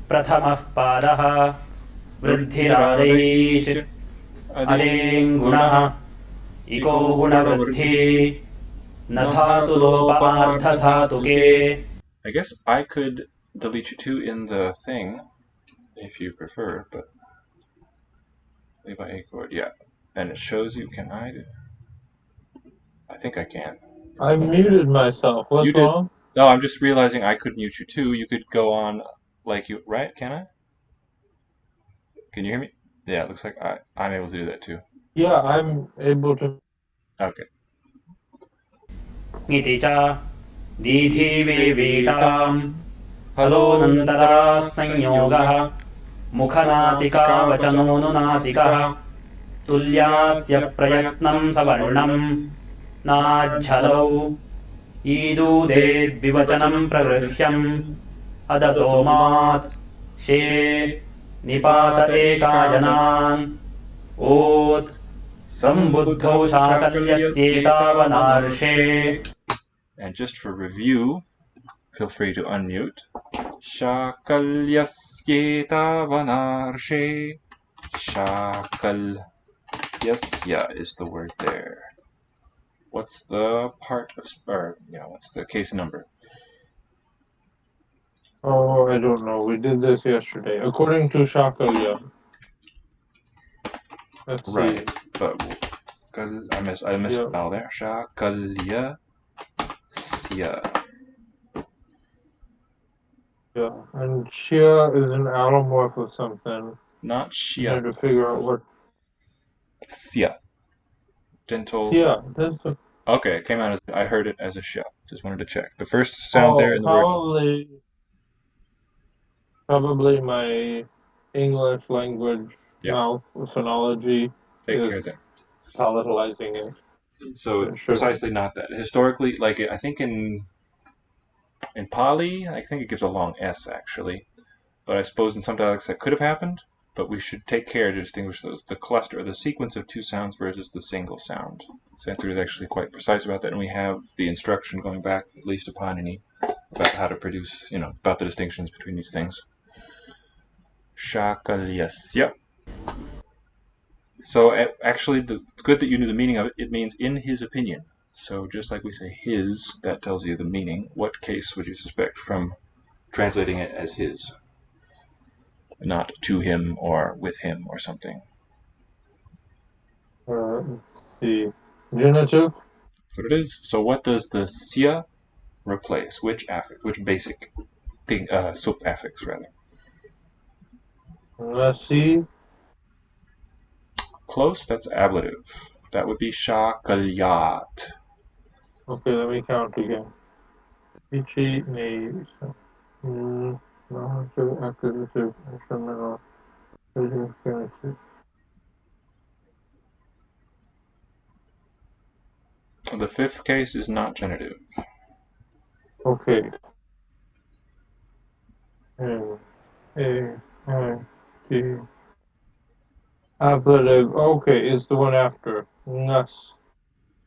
प्रथमः पादः वृद्धिरादैश् अदेङ्गुणः इको गुणवृद्धि न धातुलोपार्थधातुके. I guess I could delete you two in the thing if you prefer, but leave my A chord, yeah. And it shows you, can I do? I think I can. I muted myself. What's wrong? No, I'm just realizing I could mute you too. You could go on like you, right? Can I? Can you hear me? Yeah, it looks like I'm able to do that too. Yeah, I'm able to. Okay. इति च दीधिवेवेटाम् हलोऽनन्तराः संयोगः मुखनासिकावचनोऽनुनासिकः तुल्यास्य प्रयत्नं सवर्णम् नाच्छलौ ईदूदेद्विवचनं प्रगृह्यम् अदसोमात् शे निपात एकाजनान् ओत् सम्बुद्धौ शाकल्यस्येतावनार्षे. And just for review, feel free to unmute. Shakalyasyeetavanarshe. Shakalyasya is the word there. What's the part of, what's the case number? Oh, I don't know. We did this yesterday. According to Shakalya. Let's right. see. But I missed a vowel there. Shakalya. Yeah, and Shia is an allomorph of something. Not Shia. To figure out what. Sia. Gentle. Yeah. Okay, it came out as I heard it as a Shia. Just wanted to check. The first sound there in the word. Probably my English language mouth, phonology is palatalizing it. So precisely not that. Historically, like I think in Pali, I think it gives a long S actually. But I suppose in some dialects that could have happened, but we should take care to distinguish those. The cluster, the sequence of two sounds versus the single sound. Sanskrit is actually quite precise about that, and we have the instruction going back at least to Panini about how to produce, about the distinctions between these things. Shakalyasya. So actually, it's good that you knew the meaning of it. It means in his opinion. So just like we say his, that tells you the meaning. What case would you suspect from translating it as his? Not to him or with him or something. The genitive. That's what it is. So what does the sia replace? Which affix? Which basic thing? Subaffix rather. Nasi. Close. That's ablative. That would be shakalyat. Okay, let me count again. Ichi, me, accusative, instrumental, genitive. The fifth case is not genitive. Okay. N-A-I-T. Ablative. Okay, is the one after. Nas.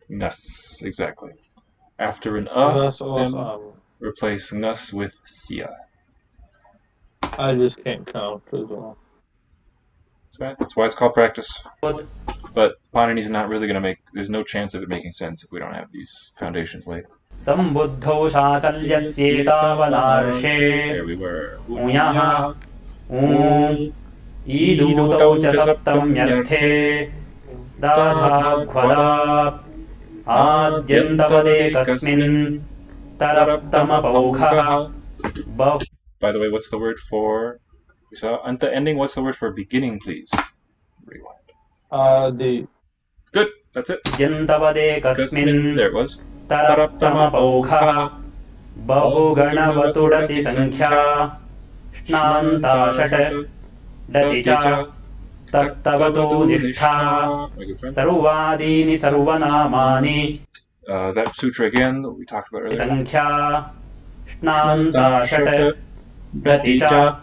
Nas, exactly. After an Nas then also. replace nas with sia. I just can't count as well. That's right. That's why it's called practice. But Panini's not really going to make. There's no chance of it making sense if we don't have these foundations laid. Sambuddhau shakalyasyetavadarshē. There we were. Uyah. Idutau cha saptamyarthe. Dadhāghvadāp. Ādyantavade kasmin. Taraptamapaughah. By the way, what's the word for? We saw at the ending. What's the word for beginning, please? Rewind. The. Good. That's it. Ādyantavade kasmin. There it was. Taraptamapaughah. Bahuganavadurati sankhya. Shnanta shat. Daticha. Tattavatu nishtha. Sarvadini sarvanamani. That sutra again that we talked about earlier. Sankhya. Shnanta shat. Daticha.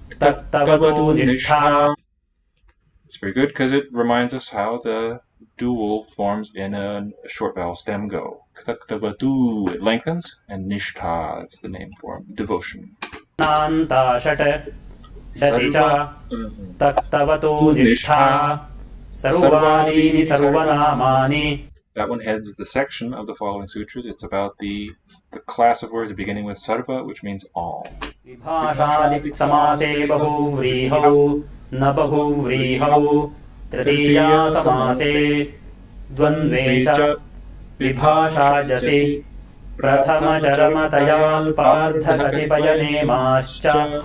Tattavatu nishtha. It's very good because it reminds us how the dual forms in a short vowel stem go. Ktaktavatu, it lengthens, and nishtha, that's the name for devotion. Nanta shat. Daticha. Tattavatu nishtha. Sarvadini sarvanamani. That one heads the section of the following sutras. It's about the class of words beginning with sarva, which means all. Vibhāṣādik samāse bahuvrīhau na bahuvrīhau tritiyā samāse dvandve ca vibhāṣājasi prathama charamataya pādhakatipayane māscha.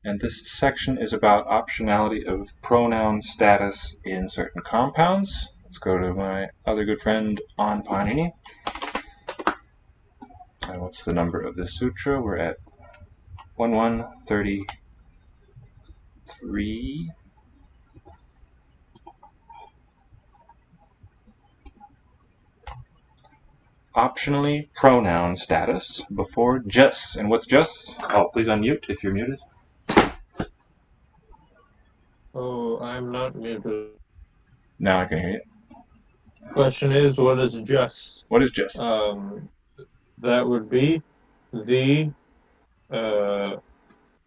And this section is about optionality of pronoun status in certain compounds. Let's go to my other good friend on Panini. And what's the number of this sutra? We're at 1133. Optionally, pronoun status before jus. And what's jus? Oh, please unmute if you're muted. Oh, I'm not muted. Now I can hear you. Question is, what is jus? What is jus? That would be the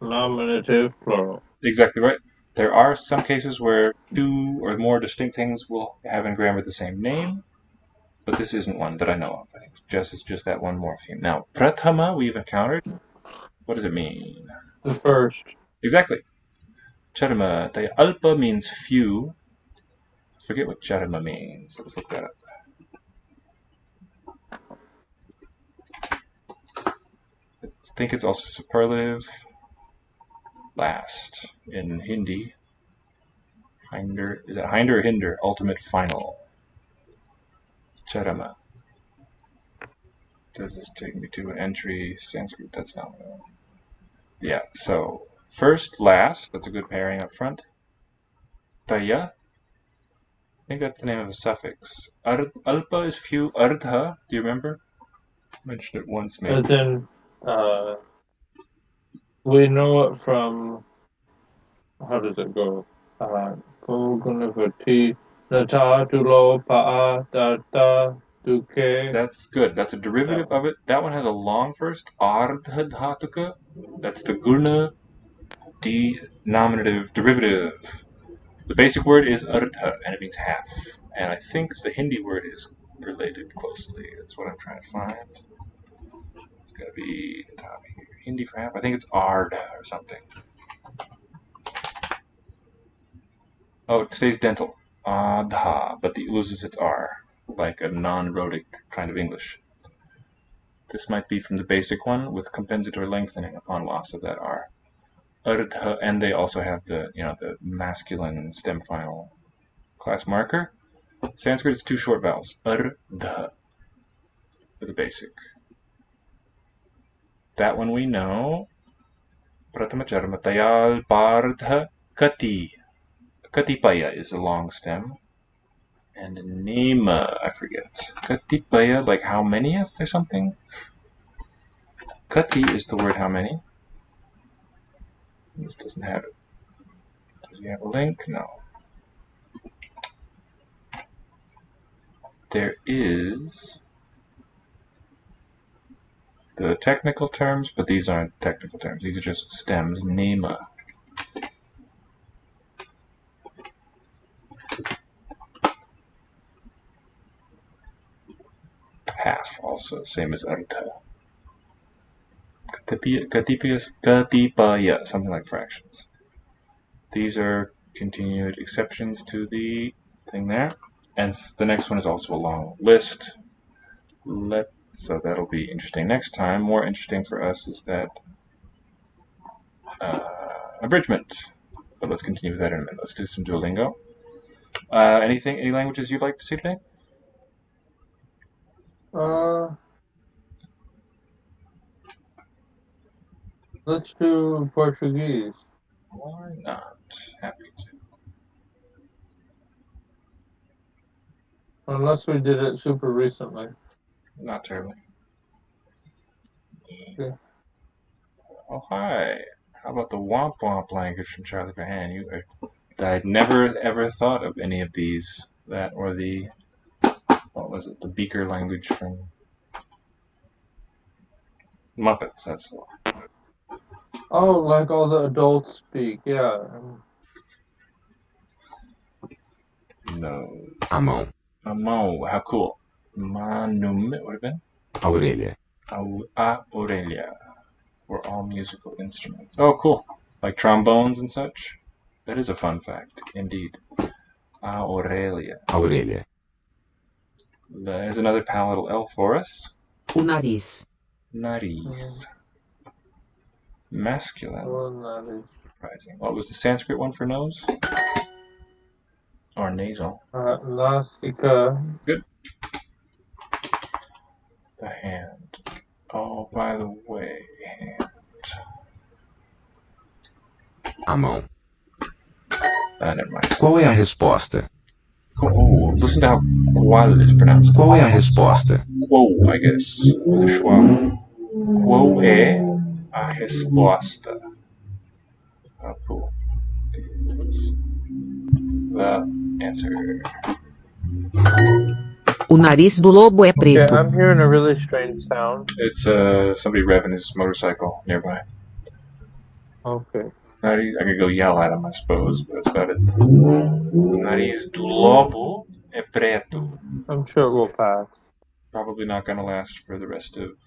nominative plural. Exactly right. There are some cases where two or more distinct things will have in grammar the same name, but this isn't one that I know of. I think jus is just that one morpheme. Now, prathama we've encountered. What does it mean? The first. Exactly. Charama. Alpa means few. I forget what charama means. Let's look that up. I think it's also superlative. Last in Hindi. Hinder. Is it hinder or hinder? Ultimate final. Charama. Does this take me to an entry? Sanskrit, that's not what I want. Yeah, so first, last. That's a good pairing up front. taya. I think that's the name of a suffix. Alpa is few. Ardha, do you remember? I mentioned it once, maybe. And then we know it from, how does it go? Pugunavati Natatulo Pa'a Data Duke. That's good. That's a derivative of it. That one has a long first. Ardhadhatuka. That's the guna denominative derivative. The basic word is ardha, and it means half. And I think the Hindi word is related closely. That's what I'm trying to find. It's going to be the top here. Hindi for half. I think it's ard or something. Oh, it stays dental. Adha, but it loses its R, like a non-rhotic kind of English. This might be from the basic one with compensatory lengthening upon loss of that R. Ardha, and they also have the the masculine stem final class marker. Sanskrit is two short vowels. Ardha for the basic. That one we know. Pratamacharma tayal pardha kati. Katipaya is a long stem. And nema, I forget. Katipaya, like how manyeth or something? Kati is the word how many. This doesn't have it. Does he have a link? No. There is the technical terms, but these aren't technical terms. These are just stems. Nema. Half also, same as artha. Katipaya, something like fractions. These are continued exceptions to the thing there. And the next one is also a long list. So that'll be interesting next time. More interesting for us is that abridgment. But let's continue with that in a minute. Let's do some Duolingo. Any languages you'd like to see today? Let's do Portuguese. Why not? Happy to. Unless we did it super recently. Not terribly. Okay. Oh, hi. How about the Womp Womp language from Charlie Bahan? I'd never ever thought of any of these. That or the, what was it? The Beaker language from Muppets. That's the one. Oh, like all the adults speak, yeah. No. A mão. A mão. How cool. Manum, it would have been. A orelha. A orelha. Were all musical instruments. Oh, cool. Like trombones and such. That is a fun fact, indeed. A orelha. A orelha. There's another palatal L for us. O nariz. Nariz. Masculine. Oh, nariz. Surprising. What was the Sanskrit one for nose? Or nasal? Nasika. Good. The hand. Oh, by the way, hand. A mão. Never mind. Qual é a resposta? Oh, listen to how qual is pronounced. Qual é a resposta? Quo, I guess, with a schwa. Quo é a resposta? Oh, cool. Is the answer. O nariz do lobo é Okay, preto. I'm hearing a really strange sound. It's somebody revving his motorcycle nearby. Okay. I could go yell at him, I suppose, but that's about it. Nariz do lobo é preto. I'm sure it will pass. Probably not going to last for the rest of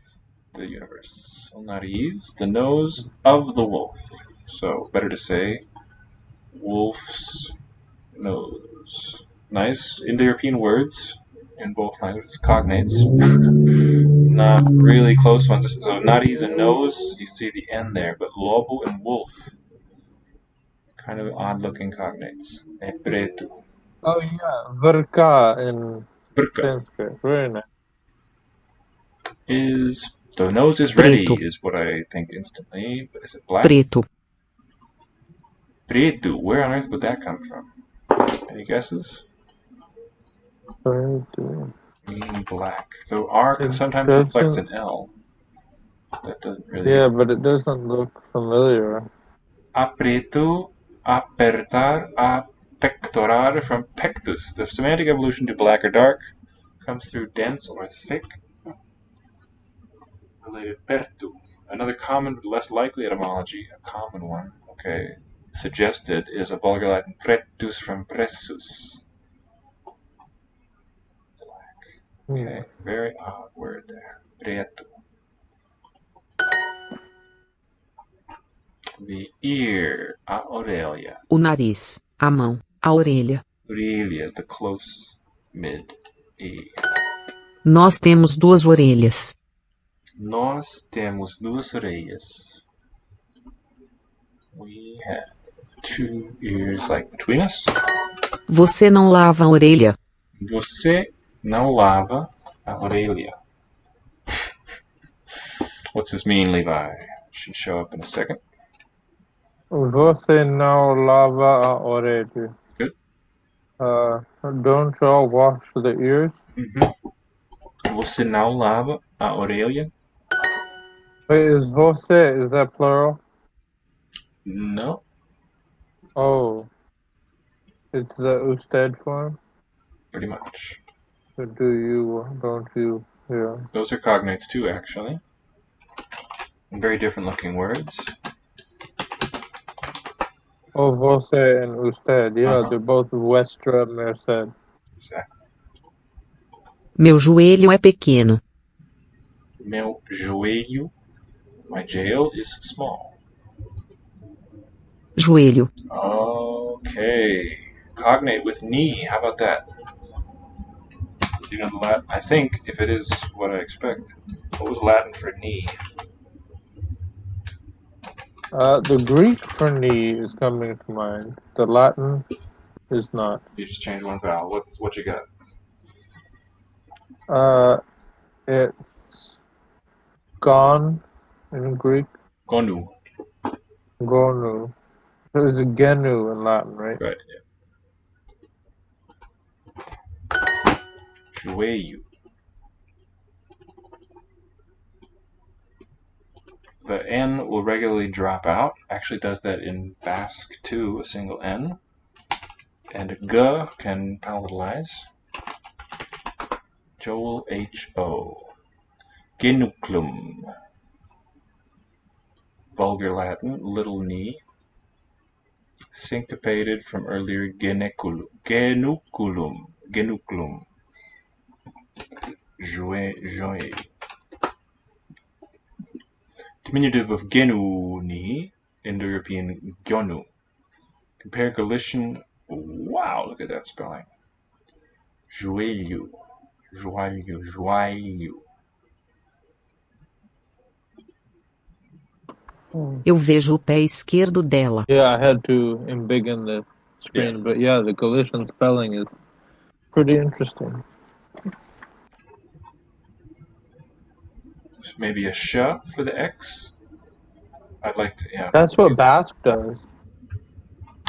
the universe. So nariz, the nose of the wolf. So better to say wolf's nose. Nice Indo-European words in both languages, cognates. Not really close ones. So nariz and nose, you see the N there, but lobo and wolf. Kind of odd-looking cognates. É preto. Oh, yeah. Vrka in Brka Sanskrit. Very nice. is... The nose is ready, Preto. is what I think instantly. But is it black? Preto. Preto. Where on earth would that come from? Any guesses? Preto. Meaning black. So R It sometimes reflects doesn't. an L. That doesn't really. Yeah, but it doesn't look familiar. Apreto, apertar, apectorar from pectus. The semantic evolution to black or dark comes through dense or thick. Related pertu. Another common but less likely etymology, a common one, okay, suggested is a vulgar Latin pretus from pressus. Okay, very odd word there. Preto. The ear, a orelha. O nariz, a mão, a orelha. Orelha, the close mid ear. Nós temos duas orelhas. Nós temos duas orelhas. We have two ears like between us. Você não lava a orelha. Você não lava a orelha. What's this mean, Levi? Should show up in a second. Você não lava a orelha. Good. Don't y'all wash the ears? Você não lava a orelha? Wait, is that plural? No. Oh. It's the usted form? Pretty much. So do you, don't you, yeah. Those are cognates too, actually. Very different looking words. Oh, você and usted, yeah, they're both Westra Merced. Exactly. Meu joelho é pequeno. Meu joelho, my jail is small. Joelho. Okay. Cognate with knee. How about that? Do you know the Latin? I think, if it is what I expect, what was Latin for knee? The Greek for knee is coming to mind. The Latin is not. You just changed one vowel. What you got? It's gone in Greek. Gonu. Gonu. There's a genu in Latin, right? Right, yeah. Joelho. The N will regularly drop out. Actually does that in Basque too, a single N. And G can palatalize. Joel H-O. Genuclum. Vulgar Latin, little knee. Syncopated from earlier geneculum. Genuculum. Genuclum. Jouet. Diminutive of genuni, Indo-European gyonu. Compare Galician. Wow, look at that spelling. Joelho. Eu vejo o pé esquerdo dela. Yeah, I had to embiggen the screen, but yeah, the Galician spelling is pretty interesting. Maybe a sh for the X. I'd like to, yeah. That's what Basque does.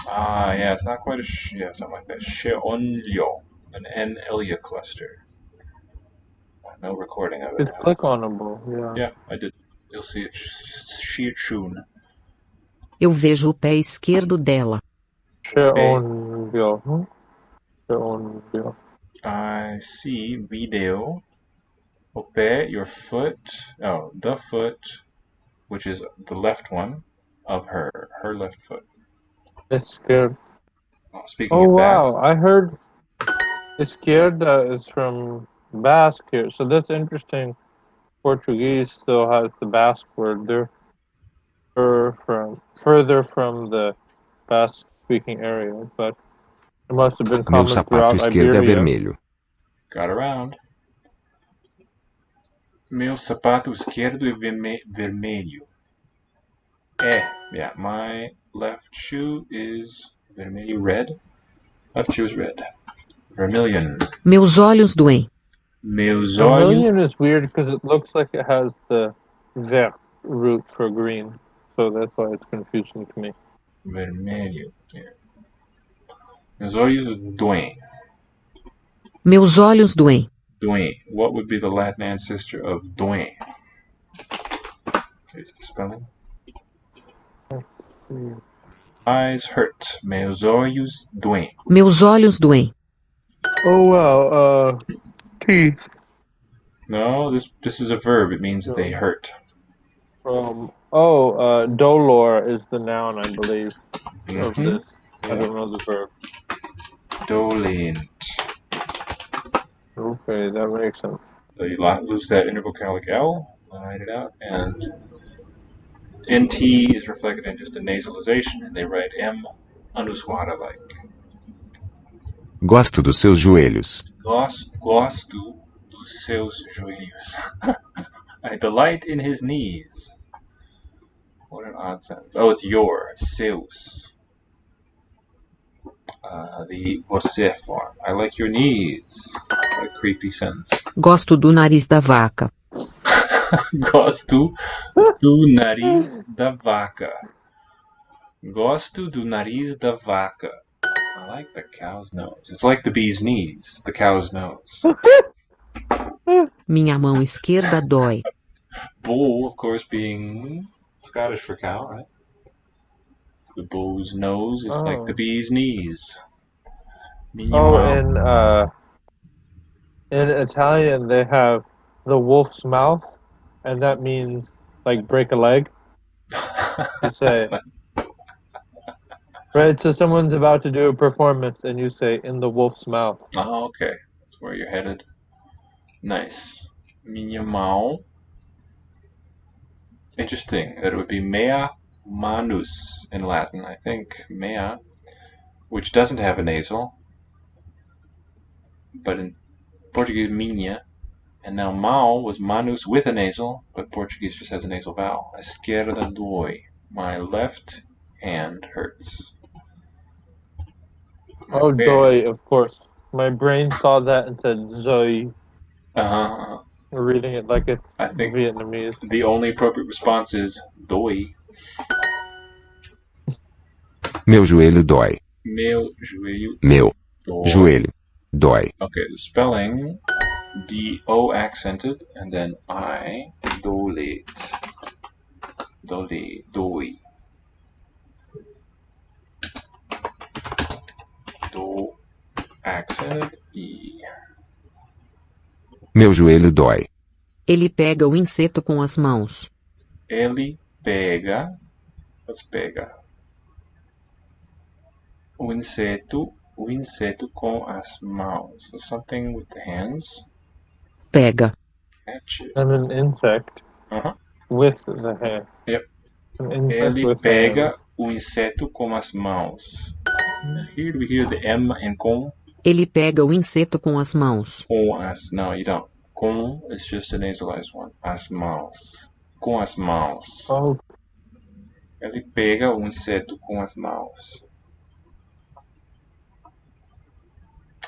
Yeah, it's not quite a something like that. Sheonlyo, an N-Elia cluster. No recording of it. It's click-onable, yeah. Yeah, I did. You'll see it soon. Eu vejo o pé esquerdo dela. Sheonlyo. I see video. O pé, your foot. Oh, the foot, which is the left one of her left foot. Izquierda. Speaking of that. Wow, I heard izquierda is from Basque here, so that's interesting. Portuguese still has the Basque word. They're further from the Basque-speaking area, but it must have been Meu common sapato throughout esquerdo é Iberia. vermelho. Got around. Meu sapato esquerdo é vermelho. Yeah, my left shoe is vermelho, red. Left shoe is red. Vermilion. Meus olhos doem. Meus olhos. Vermilion is weird because it looks like it has the vert root for green, so that's why it's confusing to me. Vermelho. Yeah. Meus olhos doem. Meus olhos doem. Doem. What would be the Latin ancestor of doem? Here's the spelling. Eyes hurt. Meus olhos doem. Meus olhos doem. Oh wow. Teeth. No, this is a verb. It means that they hurt. Dolor is the noun, I believe, of this. Yeah. I don't know the verb. Dolent. Okay, that makes sense. So you lose that intervocalic L, line it out, and NT is reflected in just a nasalization, and they write M anusuada like. Gosto dos seus joelhos. Gosto dos seus joelhos. I delight in his knees. What an odd sentence. Oh, it's your, seus. The você form. I like your knees. What a creepy sentence. Gosto do nariz da vaca. Gosto do nariz da vaca. Gosto do nariz da vaca. I like the cow's nose. It's like the bee's knees, the cow's nose. Minha mão esquerda dói. Bull, of course, being Scottish for cow, right? The bull's nose is like the bee's knees. In Italian they have the wolf's mouth, and that means like break a leg. You say, right? So someone's about to do a performance, and you say in the wolf's mouth. Oh, okay. That's where you're headed. Nice. Minha mão. Interesting that it would be mea manus in Latin. I think mea, which doesn't have a nasal, but in Portuguese minha, and now mão was manus with a nasal, but Portuguese just has a nasal vowel. Esquerda dói. My left hand hurts. Dói, of course. My brain saw that and said Zoe. Reading it like it's Vietnamese. The only appropriate response is dói. Meu joelho dói. Meu joelho. Meu dói. joelho dói. Okay, the spelling, D-O accented, and then I, dolet. Dole, doi. Do accented, E. Meu joelho dói. Ele pega o inseto com as mãos. Ele pega. Let's pega. O inseto com as mãos. So something with the hands. Pega. Catch it. And an insect with the hand. Yep. An insect Ele with pega hands. o inseto com as mãos. Here do we hear the M in com? Ele pega o inseto com as mãos. Com as. No, you don't. Com is just a nasalized one. As mãos. Com as mãos. Oh. Ele pega o inseto com as mãos.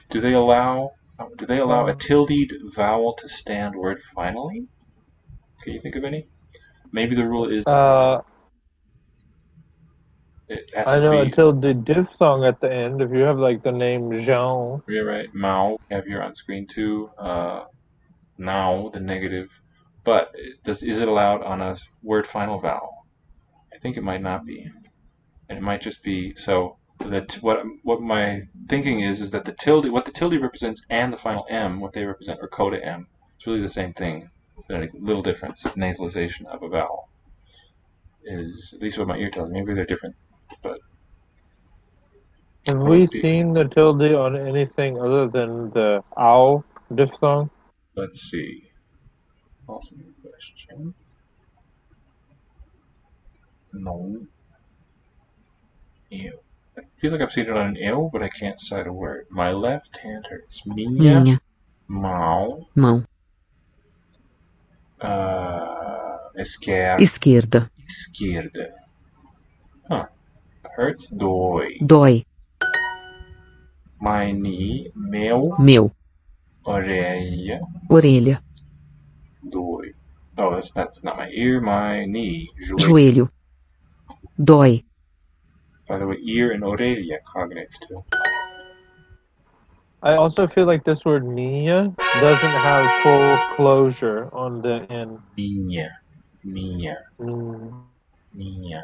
Do they allow a tilde vowel to stand word finally? Can you think of any? Maybe the rule is it has I to know be until the diphthong at the end. If you have like the name Jean. Yeah, right. Mao we have here on screen too. Now the negative, but is it allowed on a word final vowel? I think it might not be, and it might just be so. That what my thinking is that the tilde represents and the final M, what they represent, or coda M. It's really the same thing. A little difference. Nasalization of a vowel is at least what my ear tells me. Maybe they're different, but have we seen the tilde on anything other than the ow diphthong? Let's see. Awesome question. No. Ew. I feel like I've seen it on an ew, but I can't cite a word. My left hand hurts. Minha mão. Mão. Esquerda. Huh. Hurts. Dói. Dói. My knee. Meu. Orelha. Dói. Oh, that's not my ear. My knee. Joelho. Dói. By the way, ear and orelha cognates too. I also feel like this word minha doesn't have full closure on the end. Minha. Minha. Mm. Minha.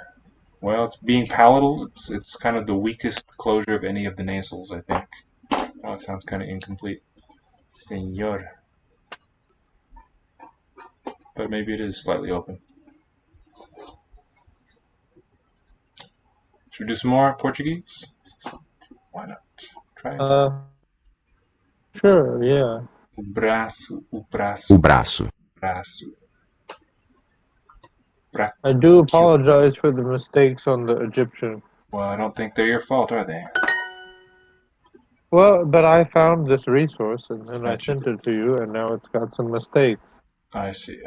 Well, it's being palatal. It's kind of the weakest closure of any of the nasals, I think. Oh, it sounds kind of incomplete. Senor. But maybe it is slightly open. Should we do some more Portuguese? Why not? Try it. Sure, yeah. O braço, o braço. O braço. Braço. I do apologize for the mistakes on the Egyptian. Well, I don't think they're your fault, are they? Well, but I found this resource and then I sent it to you, and now it's got some mistakes. I see.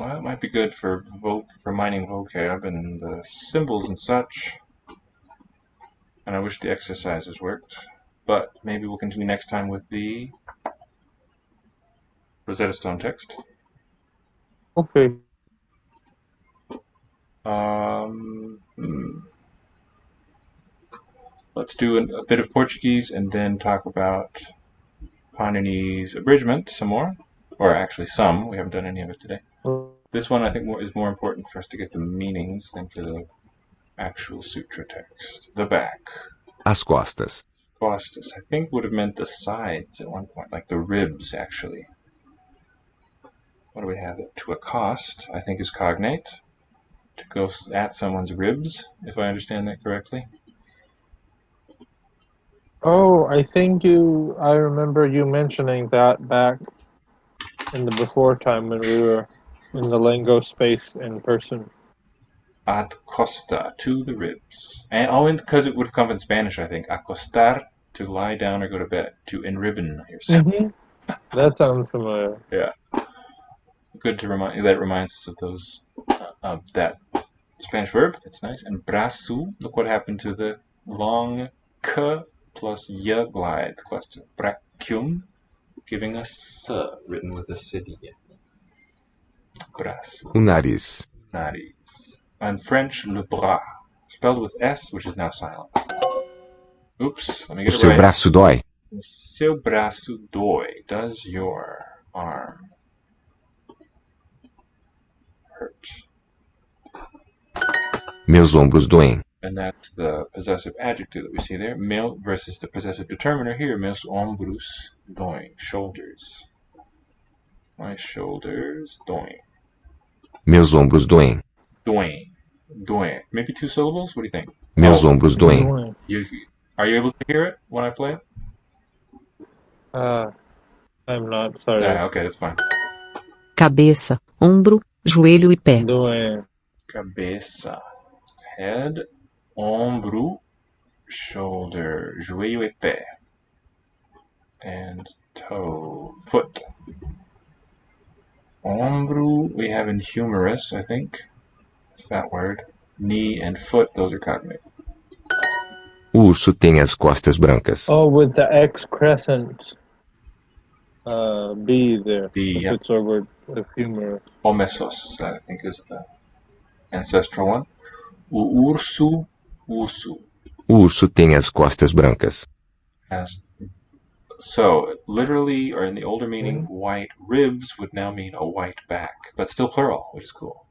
Well, it might be good for mining vocab and the symbols and such. And I wish the exercises worked. But maybe we'll continue next time with the Rosetta Stone text. Okay. Let's do a bit of Portuguese and then talk about Paanini's abridgment some more. Or actually some. We haven't done any of it today. This one I think is more important for us to get the meanings than for the actual sutra text. The back. As costas. Costas, I think would have meant the sides at one point, like the ribs actually. What do we have? To accost, I think is cognate. To go at someone's ribs, if I understand that correctly. Oh, I remember you mentioning that back in the before time when we were in the Lingo space in person. Ad costa, to the ribs. And because it would have come in Spanish, I think. Acostar, to lie down or go to bed. To enribbon yourself. Mm-hmm. That sounds familiar. Yeah. Good to remind. That reminds us of those, that Spanish verb. That's nice. And braço, look what happened to the long k plus y glide cluster. Brachium, giving us s written with a cedilla. Braço. O nariz. Nariz. In French, le bras, spelled with S, which is now silent. Oops, let me O get it seu right. braço dói. O seu braço dói. Does your arm hurt? Meus ombros doem. And that's the possessive adjective that we see there. Meu versus the possessive determiner here. Meus ombros doem. Shoulders. My shoulders doem. Meus ombros doem. Doem. Doem. Maybe two syllables? What do you think? Meus ombros doem. Are you able to hear it when I play it? I'm not, sorry. Okay, that's fine. Cabeça, ombro, joelho e pé. Doem. Cabeça. Head, ombro, shoulder, joelho e pé. And toe, foot. Ombro, we have in humorous, I think. It's that word. Knee and foot, those are cognate. O urso tem as costas brancas. Oh, with the X crescent B there. B, if yeah. it's over with humor. Omesos, I think is the ancestral one. O urso, urso. O urso tem as costas brancas. So, literally, or in the older meaning, white ribs would now mean a white back, but still plural, which is cool.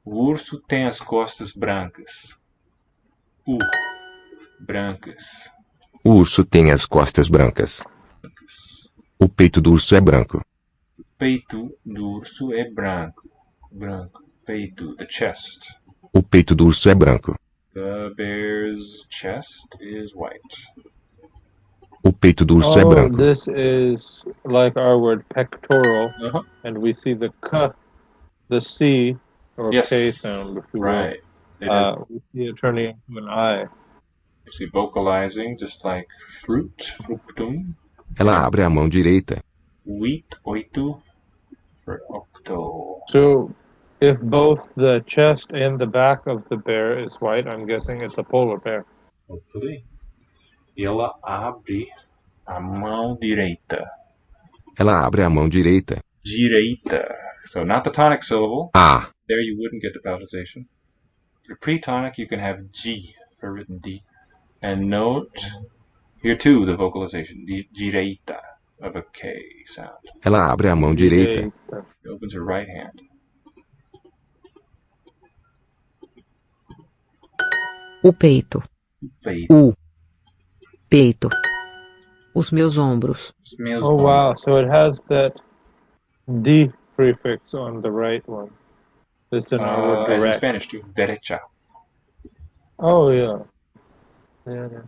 O urso tem as costas brancas. Brancas. O urso tem as costas brancas. O peito do urso é branco. O peito do urso é branco. Branco. Peito, the chest. O peito do urso é branco. The bear's chest is white. O peito do urso é branco. This is like our word pectoral, and we see the k, the C, or K sound, if you right. will. We see it turning into an I. You see vocalizing, just like fruit, fructum. Ela abre a mão direita. Wheat, oito, for octo. So, if both the chest and the back of the bear is white, I'm guessing it's a polar bear. Hopefully. Ela abre a mão direita. Ela abre a mão direita. Direita. So not the tonic syllable. Ah. There you wouldn't get the palatalization. For pre-tonic, you can have G for written D. And note here too the vocalization, direita, of a K sound. Ela abre a mão direita. She opens her right hand. O peito. O peito. Os meus ombros. Oh wow, so it has that D prefix on the right one. Just in our word direct. As in Spanish too, derecha. Oh yeah. Yeah.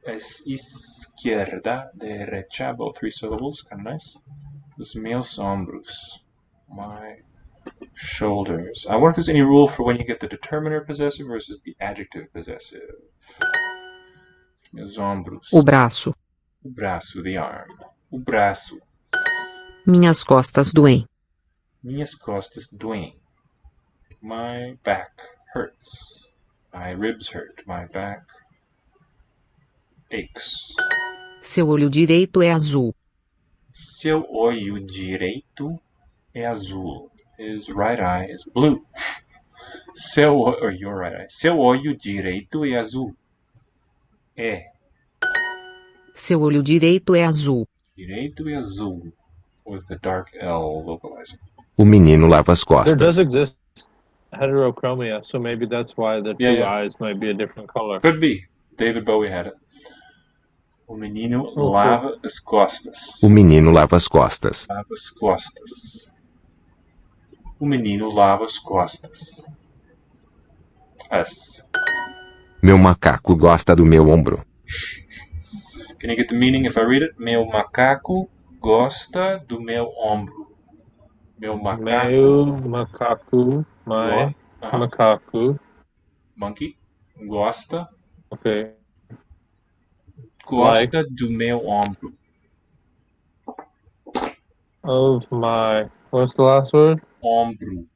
Es izquierda, derecha, both 3 syllables, kind of nice. Os meus ombros, my shoulders. I wonder if there's any rule for when you get the determiner possessive versus the adjective possessive. Meus ombros. O braço. O braço, the arm. O braço. Minhas costas doem. Minhas costas doem. My back hurts. My ribs hurt. My back aches. Seu olho direito é azul. Seu olho direito é azul. His right eye is blue. Or your right eye. Seu olho direito é azul. É. Seu olho direito é azul. Direito é azul. With the dark L vocalizing. O menino lava as costas. There does exist heterochromia, so maybe that's why the two eyes might be a different color. Could be. David Bowie had it. O menino lava as costas. O menino lava as costas. Lava as costas. O menino lava as costas. As. Meu macaco gosta do meu ombro. Can you get the meaning if I read it? Meu macaco gosta do meu ombro. Meu macaco. Meu macaco. My macaco. Monkey. Gosta. Okay. Gosta do meu ombro. Of my. What's the last word? Ombro.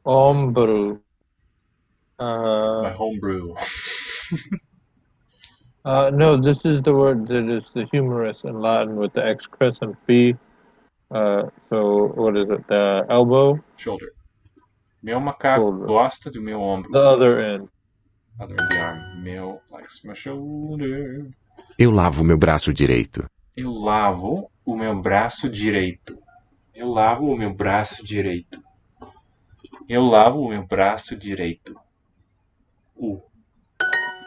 Ombro. My homebrew. No, this is the word that is the humerus in Latin with the X crescent B. So what is it? The elbow? Shoulder. Meu macaco gosta do meu ombro. The other end. Other end, the arm. Meu likes my shoulder. Eu lavo meu braço direito. Eu lavo o meu braço direito. Eu lavo o meu braço direito. Eu lavo o meu braço direito.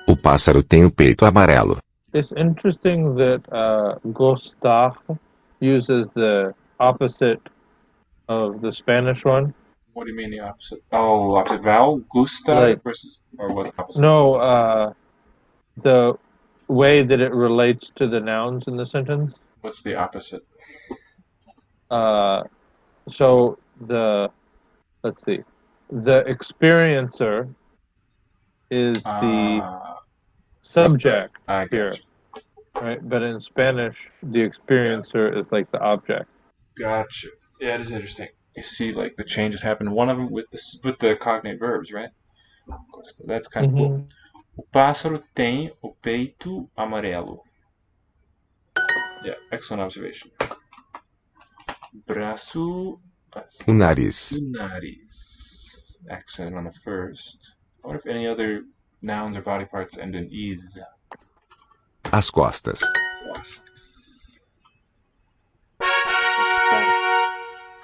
O pássaro tem o peito amarelo. It's interesting that gostar uses the opposite of the Spanish one. What do you mean the opposite? Oh, opposite vowel? Gusta versus, or what opposite? No, the way that it relates to the nouns in the sentence. What's the opposite? So let's see. The experiencer is the subject here, right? But in Spanish, the experiencer is like the object. Gotcha. Yeah, it is interesting. You see, like the changes happen. One of them with the cognate verbs, right? That's kind of cool. O pássaro tem o peito amarelo. Yeah, excellent observation. Braço. O nariz. O nariz. Accent on the first. I wonder if any other nouns or body parts end in is. As costas. Costas.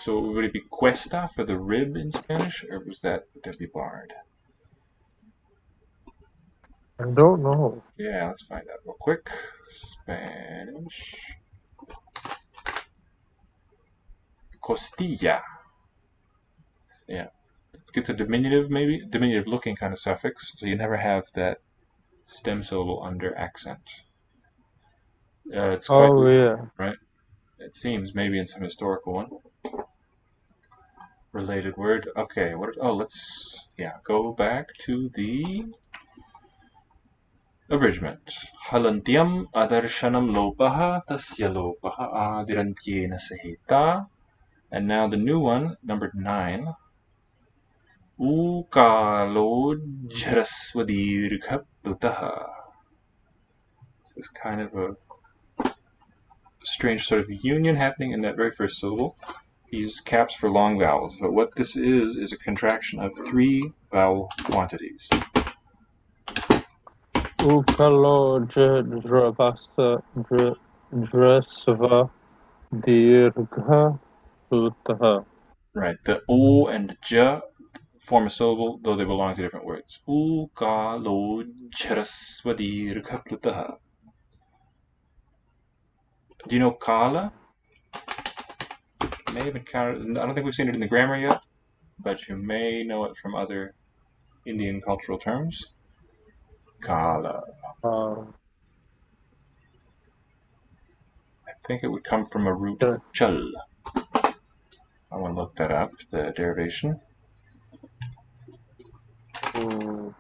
So would it be cuesta for the rib in Spanish, or would that be barred? I don't know. Yeah, let's find out real quick. Spanish. Costilla. Yeah. It gets a diminutive, maybe? Diminutive looking kind of suffix, so you never have that stem syllable under accent. It's quite weird, right? It seems, maybe in some historical one. Related word. Okay, let's go back to the abridgment. Halantyam adarshanam lopaha tasya lopaha adirantyena sahita. And now the new one, number 9. Ukalojraswadirghaputaha. It's kind of a strange sort of union happening in that very first syllable. Use caps for long vowels. But what this is a contraction of 3 vowel quantities. Ukalo dravasa dresva dirgha plutaha. Right. The O and J form a syllable, though they belong to different words. Ukalo dresva plutaha. Do you know kala? May have encountered. I don't think we've seen it in the grammar yet, but you may know it from other Indian cultural terms. Kala. I think it would come from a root chal. I want to look that up, the derivation. Can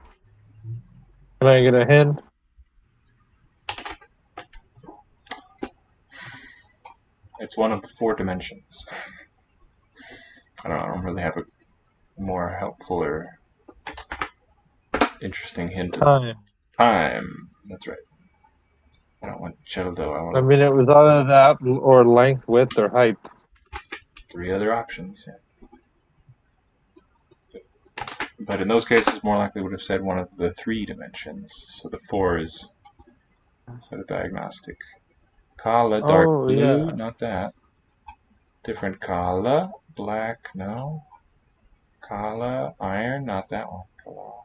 I get a hint? It's one of the 4 dimensions. I don't really have a more helpful or interesting hint. Time. That's right. I don't want cheldo. I mean, it was either that or length, width, or height. 3 other options. Yeah. But in those cases, more likely would have said one of the 3 dimensions. So the 4 is sort of diagnostic. Kala, dark blue, yeah. Not that. Different kala, black, no. Kala, iron, not that one. Kala.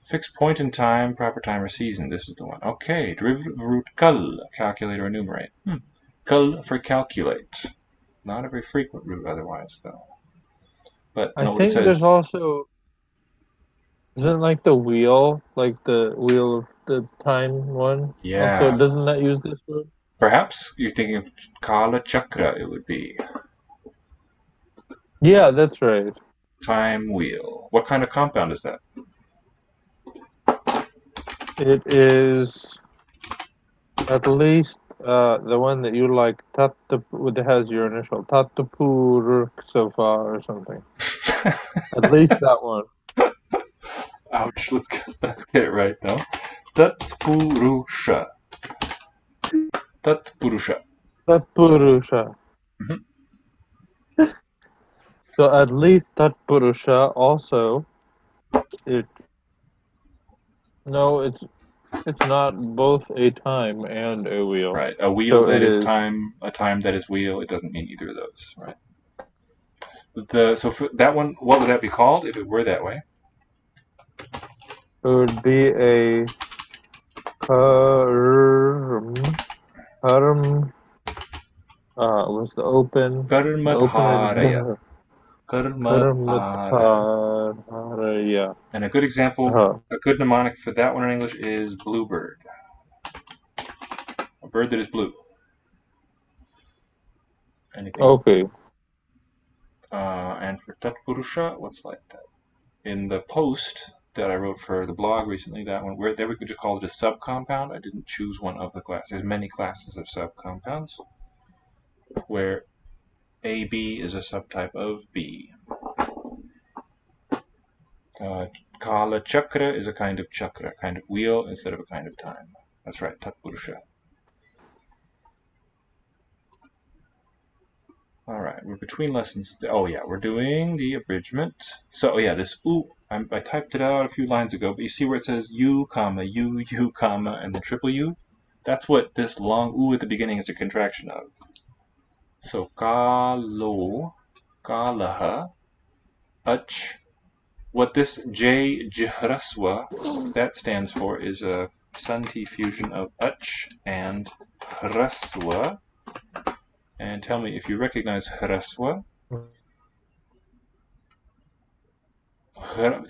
Fixed point in time, proper time or season. This is the one. Okay, derivative root kal, calculate or enumerate. Kal for calculate. Not a very frequent root otherwise, though. But I think there's also, isn't like the wheel, like the wheel of the time one? Yeah. Also, doesn't that use this word? Perhaps you're thinking of Kala Chakra, it would be. Yeah, that's right. Time wheel. What kind of compound is that? It is at least the one that you like, that has your initial, Tattapur Sofa or something. At least that one. Ouch, let's get it right though. Tatpurusha. Tatpurusha. Tatpurusha. So at least Tatpurusha also, it's not both a time and a wheel. Right, a wheel so that is time, a time that is wheel, it doesn't mean either of those, right? So for that one, what would that be called if it were that way? It would be a was the open? Karmadharaya. Karmadharaya. And a good example, a good mnemonic for that one in English is bluebird. A bird that is blue. Anything? Okay. And for Tatpurusha, what's like that? In the post that I wrote for the blog recently, that one, there we could just call it a subcompound. I didn't choose one of the classes. There's many classes of subcompounds, where AB is a subtype of B. Kala Chakra is a kind of chakra, a kind of wheel instead of a kind of time. That's right, Tatpurusha. All right, we're between lessons. Oh yeah, we're doing the abridgment. So yeah, this oo, I typed it out a few lines ago, but you see where it says U, comma, and the triple U? That's what this long oo at the beginning is a contraction of. So kalo, kalaha, ach. What this J Jhraswa, that stands for is a Santi fusion of ach and hraswa. And tell me if you recognize hraswa.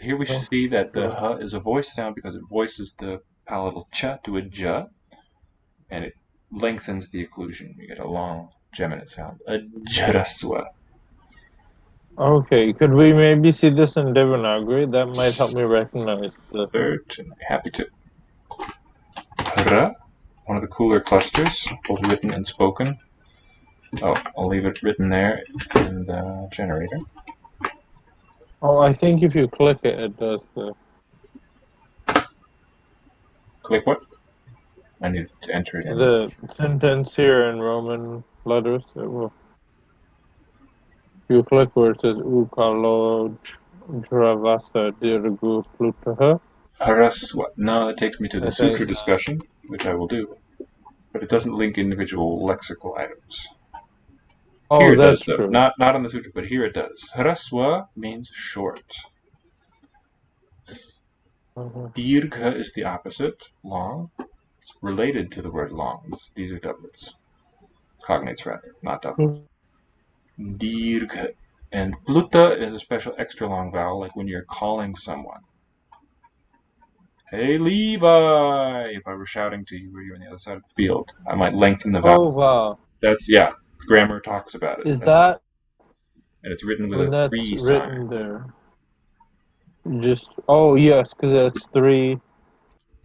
Here we see that the h is a voice sound because it voices the palatal ch to a j, and it lengthens the occlusion. You get a long geminate sound. A jhraswa. Okay, could we maybe see this in Devanagari? That might help me recognize the... Certainly, happy to. Hra, one of the cooler clusters, both written and spoken. Oh, I'll leave it written there in the generator. Oh, I think if you click it, it does the... Click what? I need to enter it in. The sentence here in Roman letters, it will... If you click where it says Ukalo Dravasa Dirgu Plutaha. Haraswa. Now that takes me to the sutra discussion, which I will do. But it doesn't link individual lexical items. Here it does, though. Not on the sutra, but here it does. Haraswa means short. Dirgha is the opposite, long. It's related to the word long. These are doublets. Cognates, rather, not doublets. Dirgha. And pluta is a special extra long vowel, like when you're calling someone. Hey, Levi! If I were shouting to you or you're on the other side of the field, I might lengthen the vowel. Oh, wow. That's, yeah, grammar talks about it. Is that? And it's written with a 3 sign. There. Just, oh, yes, because that's 3,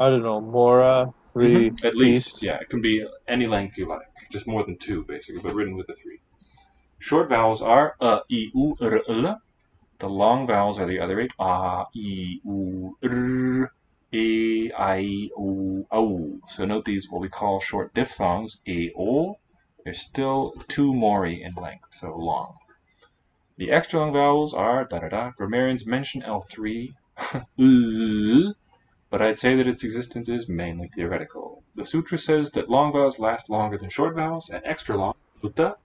I don't know, mora, 3. At least, yeah. It can be any length you like. Just more than 2, basically, but written with a 3. Short vowels are I, U, R, L. The long vowels are the other 8. A, I, U, R, E, I, O, O. So note these, what we call short diphthongs, A, O. They're still 2 mori in length, so long. The extra long vowels are da-da-da. Grammarians mention L3, but I'd say that its existence is mainly theoretical. The sutra says that long vowels last longer than short vowels, and extra long, uta,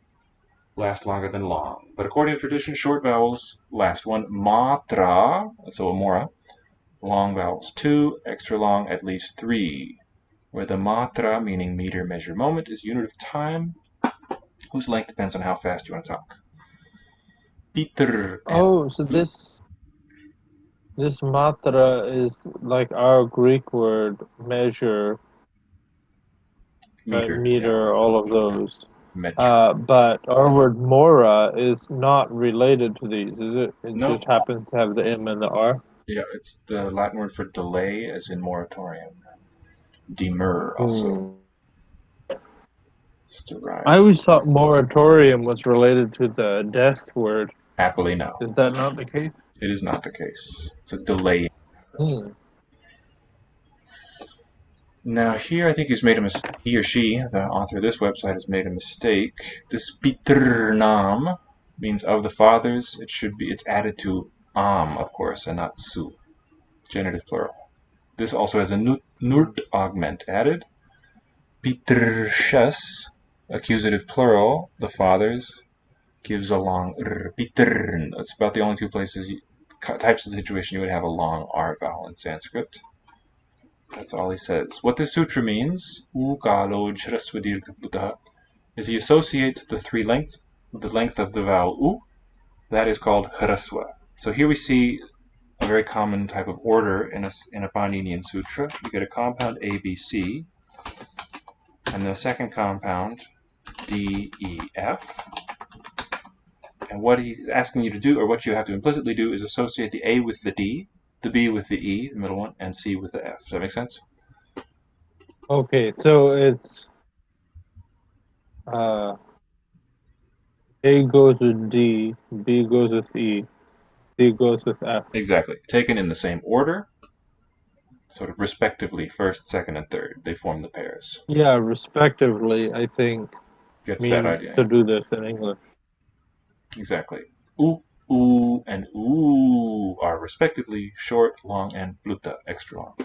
last longer than long. But according to tradition, short vowels last 1 matra, so a mora, long vowels 2, extra long at least 3, where the matra, meaning meter, measure, moment, is unit of time, whose length depends on how fast you want to talk. Peter. Oh, so this matra is like our Greek word measure, meter, all of those. But our word mora is not related to these, is it? It just happens to have the M and the R? Yeah, it's the Latin word for delay, as in moratorium. Demur, also. I always thought moratorium was related to the death word. Happily, no. Is that not the case? It is not the case. It's a delay. Now here I think he's made a mistake. He or she, the author of this website, has made a mistake. This piternam means of the fathers. It's added to am, of course, and not su. Genitive plural. This also has a nurt augment added. Pitershas, accusative plural, the fathers, gives a long r. Pitern. That's about the only 2 types of situation you would have a long R vowel in Sanskrit. That's all he says. What this sutra means, is he associates the 3 lengths with the length of the vowel u. That is called hraswa. So here we see a very common type of order in a Paninian sutra. You get a compound A, B, C, and then a second compound D, E, F. And what he's asking you to do, or what you have to implicitly do, is associate the A with the D, the B with the E, the middle one, and C with the F. Does that make sense? Okay, so it's A goes with D, B goes with E, C goes with F. Exactly. Taken in the same order, sort of respectively, first, second, and third. They form the pairs. Yeah, respectively, I think, gets that idea. To do this in English. Exactly. U, and U are respectively short, long, and pluta, extra long.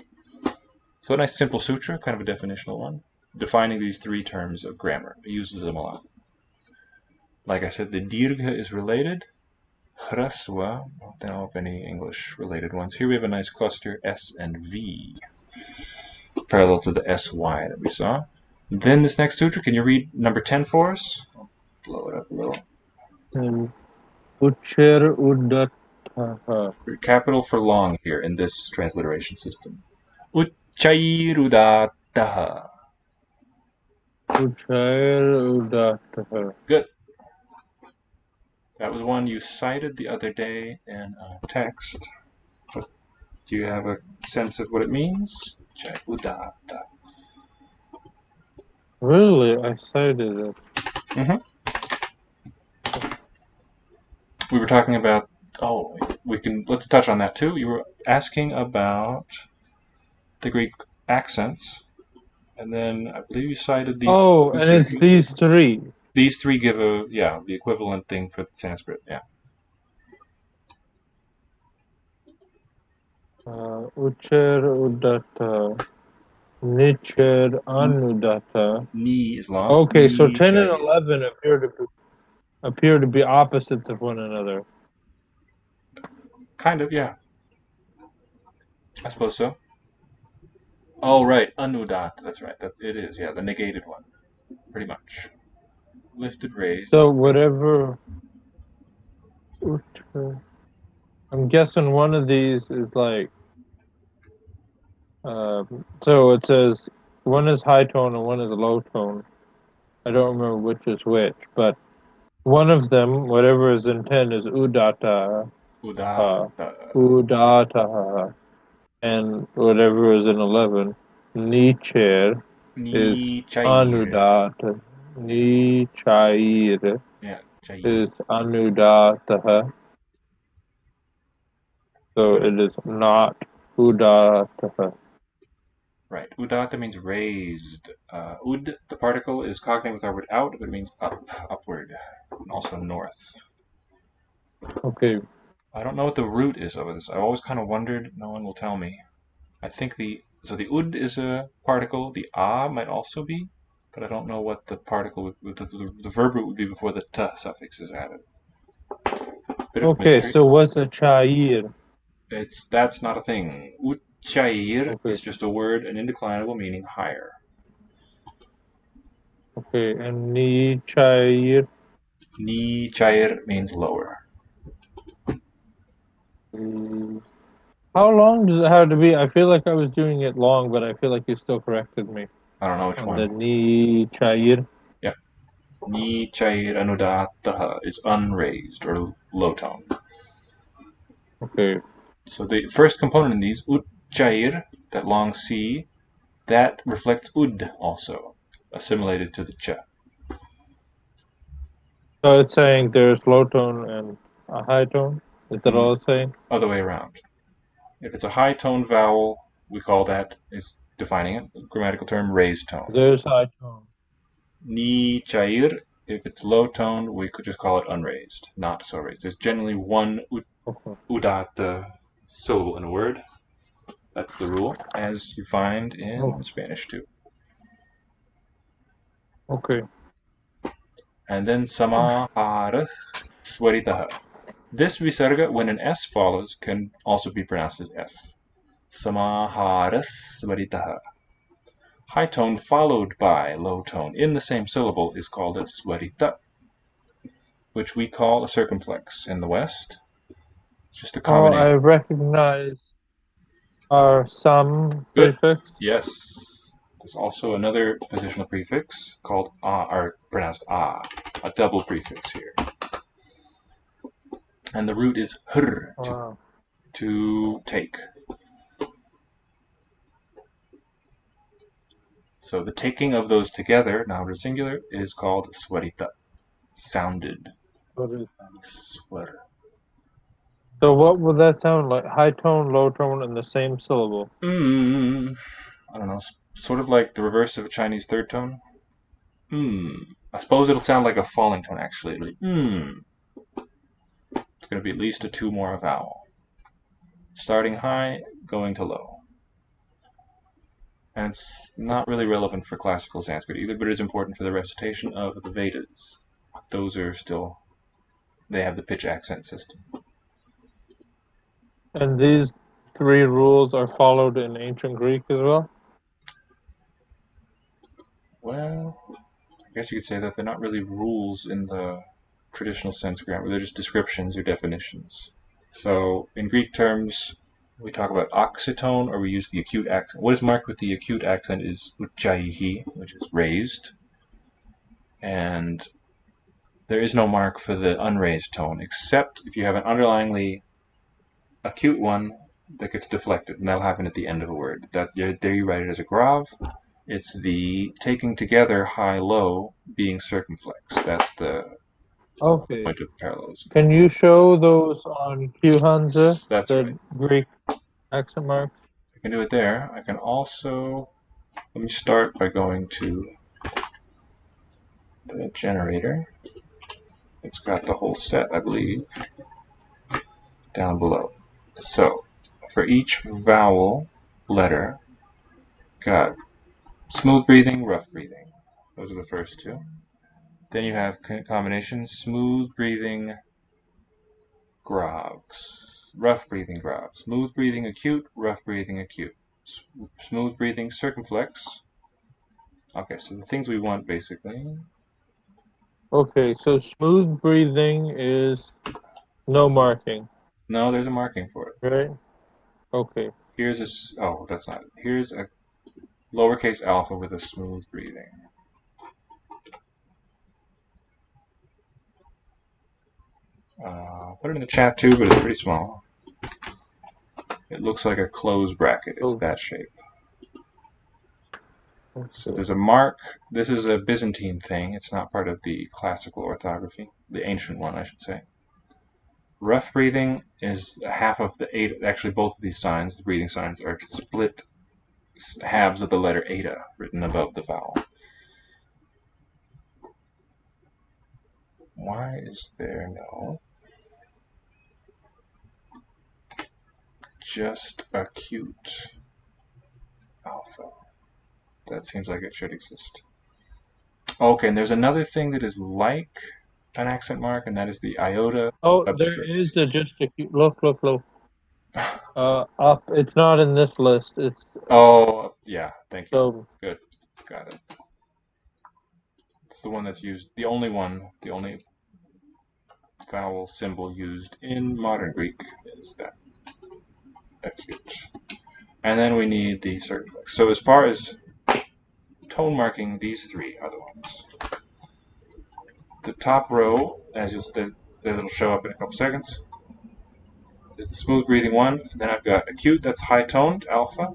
So a nice simple sutra, kind of a definitional one, defining these 3 terms of grammar. It uses them a lot. Like I said, the dirgha is related. Hraswa, I don't know of any English-related ones. Here we have a nice cluster, S and V, parallel to the SY that we saw. Then this next sutra, can you read number 10 for us? I'll blow it up a little. Uchir udattaha. Capital for long here in this transliteration system. Uchairudattaha. Uchairudattaha. Good. That was one you cited the other day in a text. But do you have a sense of what it means? Uchairudatta. Really? I cited it. We were talking about, let's touch on that too. You were asking about the Greek accents, and then I believe you cited the... Oh, and it's these 3. These 3 give the equivalent thing for the Sanskrit, yeah. Ucher udata. Nicher anudata. Ni is long. Okay, so Ni 10 and chayir. 11 appear to be opposites of one another. Kind of, yeah. I suppose so. Oh, right. Anudat. That's right. It is, yeah. The negated one. Pretty much. Lifted, raised. So whatever. I'm guessing one of these is like. So it says one is high tone and one is low tone. I don't remember which is which, but one of them, whatever is in 10, is udata. Udata. Udata. And whatever is in 11, nicher, is Ni chayir. anudata. Nichair Yeah, chayir. is anudata. So Good. it is not udata. Right. Udata means raised. Ud, the particle, is cognate with our word out, but it means up, upward, and also north. Okay. I don't know what the root is of this. I've always kind of wondered. No one will tell me. I think the ud is a particle. The a might also be, but I don't know what the particle the verb root would be before the t suffix is added. Bit of Okay, mystery. so what's a chair? That's not a thing. Utchair Okay. is just a word, an indeclinable meaning higher. Okay, and nichair? Ni chair means lower. How long does it have to be? I feel like I was doing it long, but I feel like you still corrected me. I don't know which On one. the nichair? Yeah. Ni chair anudataha is unraised or low tone. Okay. So the first component in these, utchair, that long C, that reflects ud also, assimilated to the cha. So it's saying there's low tone and a high tone? Is that all it's saying? Other way around. If it's a high tone vowel, we call that, is defining it, the grammatical term, raised tone. There's high tone. Ni chair, if it's low toned, we could just call it unraised, not so raised. There's generally one udat syllable in a word. That's the rule, as you find in Spanish too. Okay. And then samahara swaritaha. This visarga, when an S follows, can also be pronounced as F. Samahara swaritaha. High tone followed by low tone in the same syllable is called a swarita, which we call a circumflex in the West. It's just a combination. I recognize our some prefix. Yes. There's also another positional prefix called or pronounced a double prefix here. And the root is hr, to take. So the taking of those together, now to singular, is called swarita. Sounded. Swar. So what would that sound like? High tone, low tone, in the same syllable? I don't know. Sort of like the reverse of a Chinese third tone. I suppose it'll sound like a falling tone, actually. It's going to be at least a 2 more vowel. Starting high, going to low. And it's not really relevant for classical Sanskrit either, but it is important for the recitation of the Vedas. Those are still, they have the pitch accent system. And these 3 rules are followed in ancient Greek as well? Well, I guess you could say that they're not really rules in the traditional sense of grammar. They're just descriptions or definitions. So in Greek terms, we talk about oxytone, or we use the acute accent. What is marked with the acute accent is uchaihi, which is raised. And there is no mark for the unraised tone, except if you have an underlyingly acute one that gets deflected, and that'll happen at the end of a word. There you write it as a grav. It's the taking together high-low being circumflex. That's the point of parallelism. Can you show those on Q Hansa? That's the right. Greek accent marks? I can do it there. I can also, let me start by going to the generator. It's got the whole set, I believe, down below. So for each vowel letter, got smooth breathing, rough breathing. Those are the first two. Then you have combinations, smooth breathing, graves, rough breathing, graves, smooth breathing, acute, rough breathing, acute, smooth breathing, circumflex. Okay, so the things we want basically. Okay, so smooth breathing is no marking. No, there's a marking for it. Right? Okay. Here's a, oh, that's not it. Here's a lowercase alpha with a smooth breathing. Put it in the chat too, but it's pretty small. It looks like a closed bracket. It's that shape. Okay. So there's a mark. This is a Byzantine thing. It's not part of the classical orthography, the ancient one, I should say. Rough breathing is half of the eta. Actually, both of these signs, the breathing signs, are split halves of the letter eta written above the vowel. Why is there no just acute alpha? That seems like it should exist. Okay, and there's another thing that is like an accent mark, and that is the iota subscript. There is just acute. Look. Up. It's not in this list. It's. Oh, yeah. Thank you. So, good. Got it. It's the one that's used. The only vowel symbol used in modern Greek is that acute. And then we need the circumflex. So as far as tone marking, these three are the ones. The top row, as it'll show up in a couple seconds, is the smooth breathing one. Then I've got acute, that's high toned, alpha.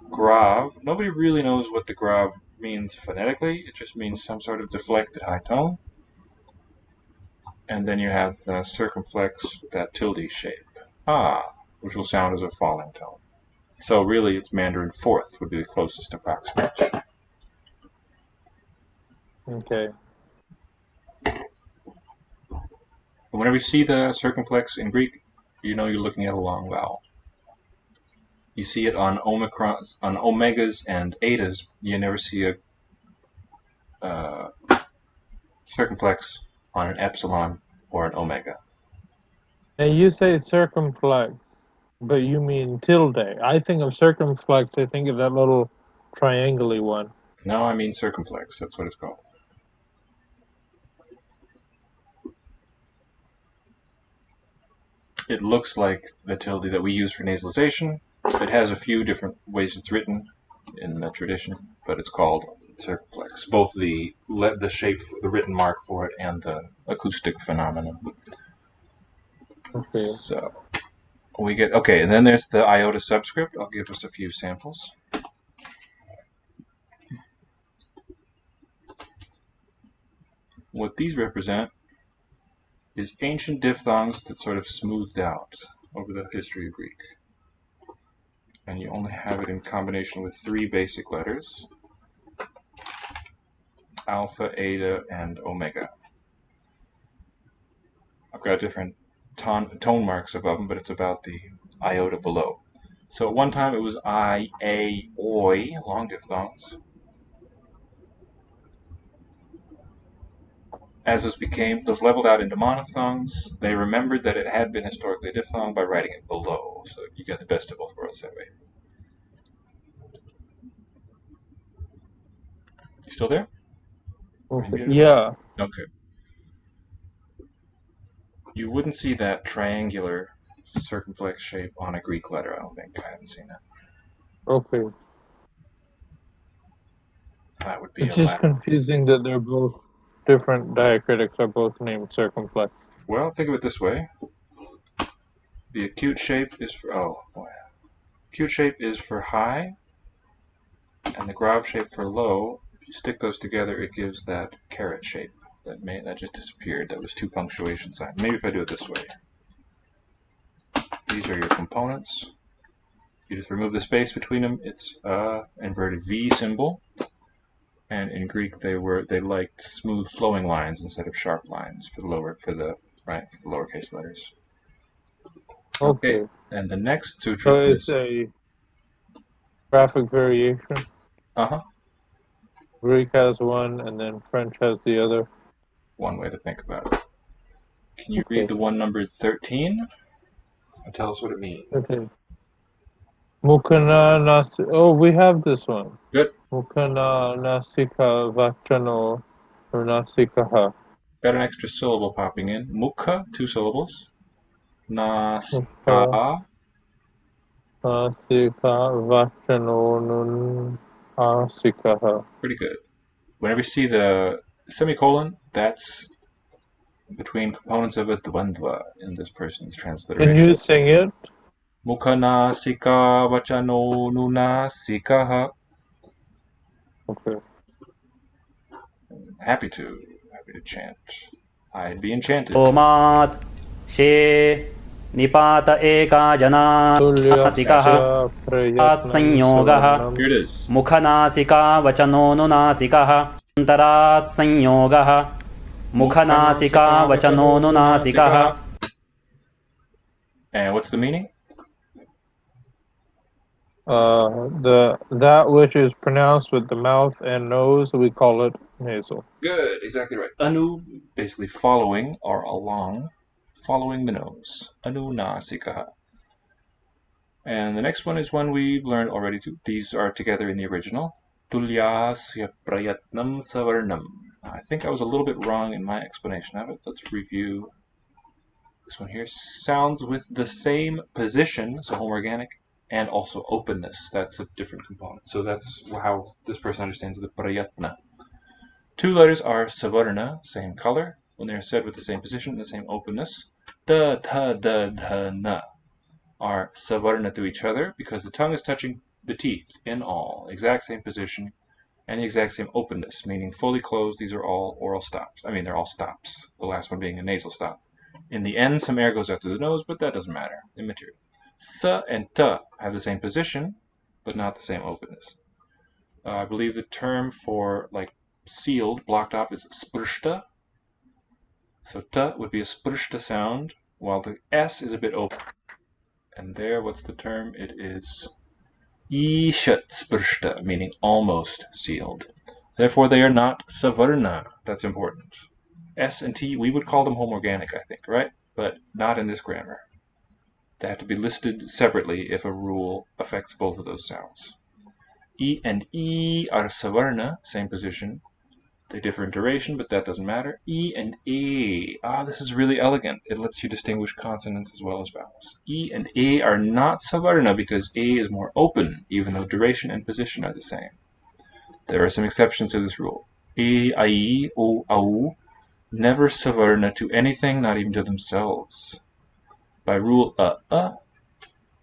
Grave, nobody really knows what the grave means phonetically. It just means some sort of deflected high tone. And then you have the circumflex with that tilde shape. Which will sound as a falling tone. So really it's Mandarin fourth would be the closest approximation. Okay. Whenever you see the circumflex in Greek, you know you're looking at a long vowel. You see it on omegas and etas. You never see a circumflex on an epsilon or an omega. Now you say circumflex, but you mean tilde. I think of circumflex, I think of that little triangle-y one. No, I mean circumflex. That's what it's called. It looks like the tilde that we use for nasalization. It has a few different ways it's written in the tradition, but it's called circumflex. Both the shape, the written mark for it, and the acoustic phenomenon. Okay. So we get and then there's the iota subscript. I'll give us a few samples. What these represent is ancient diphthongs that sort of smoothed out over the history of Greek. And you only have it in combination with three basic letters: alpha, eta, and omega. I've got different tone marks above them, but it's about the iota below. So at one time it was I, A, Oi, long diphthongs. As those leveled out into monophthongs, they remembered that it had been historically a diphthong by writing it below. So you get the best of both worlds that way. You still there? Okay. Yeah. Okay. You wouldn't see that triangular circumflex shape on a Greek letter, I don't think. I haven't seen that. Okay. That would be it's just confusing that they're both different diacritics are both named circumflex. Well, think of it this way. The acute shape is for acute shape is for high, and the grave shape for low. If you stick those together, it gives that caret shape. That just disappeared. That was two punctuation signs. Maybe if I do it this way. These are your components. You just remove the space between them. It's inverted V symbol. And in Greek, they liked smooth flowing lines instead of sharp lines for the lowercase letters. Okay. And the next sutra So it's is... a graphic variation. Greek has one, and then French has the other. One way to think about it. Can you read the one numbered 13? And tell us what it means. Okay. Mukana nasi. Oh, we have this one. Good. Mukana nasika vachano or nasikaha. Got an extra syllable popping in. Mukha, 2 syllables. Nasika. Nasika vachano nun asikaha. Pretty good. Whenever you see the semicolon, that's between components of a dvandva in this person's transliteration. Can you sing it? Mukha sika vachano nuna sikaha. Okay. Happy to chant. I'd be enchanted. Omat she nipata eka janasikaha sanyogaha. Here it is. Mukhanasika vachano nunasikaha antara sanyogaha. Mukhanasika vachano nunasikaha. And what's the meaning? That which is pronounced with the mouth and nose, we call it nasal. Good, exactly right. Anu, basically following or along, following the nose. Anu nasikaha. And the next one is one we've learned already too. These are together in the original. Tulyasya prayatnam savarnam. I think I was a little bit wrong in my explanation of it. Let's review this one here. Sounds with the same position, so homoorganic, and also openness. That's a different component. So that's how this person understands the prayatna. 2 letters are savarna, same color, when they're said with the same position and the same openness. Da, ta, da, dha, na are savarna to each other because the tongue is touching the teeth in all. Exact same position and the exact same openness, meaning fully closed. These are all oral stops. I mean, they're all stops, the last one being a nasal stop. In the end, some air goes out to the nose, but that doesn't matter. Immaterial. Sa and ta have the same position, but not the same openness. I believe the term for like sealed, blocked off, is sprishta. So ta would be a sprishta sound, while the S is a bit open. And there, what's the term? It is ishat sprishta, meaning almost sealed. Therefore, they are not savarna. That's important. S and T, we would call them homoorganic, I think, right? But not in this grammar. They have to be listed separately if a rule affects both of those sounds. E and E are savarna, same position. They differ in duration, but that doesn't matter. E and A. This is really elegant. It lets you distinguish consonants as well as vowels. E and A are not savarna because A is more open, even though duration and position are the same. There are some exceptions to this rule. A, I, O, Au, never savarna to anything, not even to themselves. By rule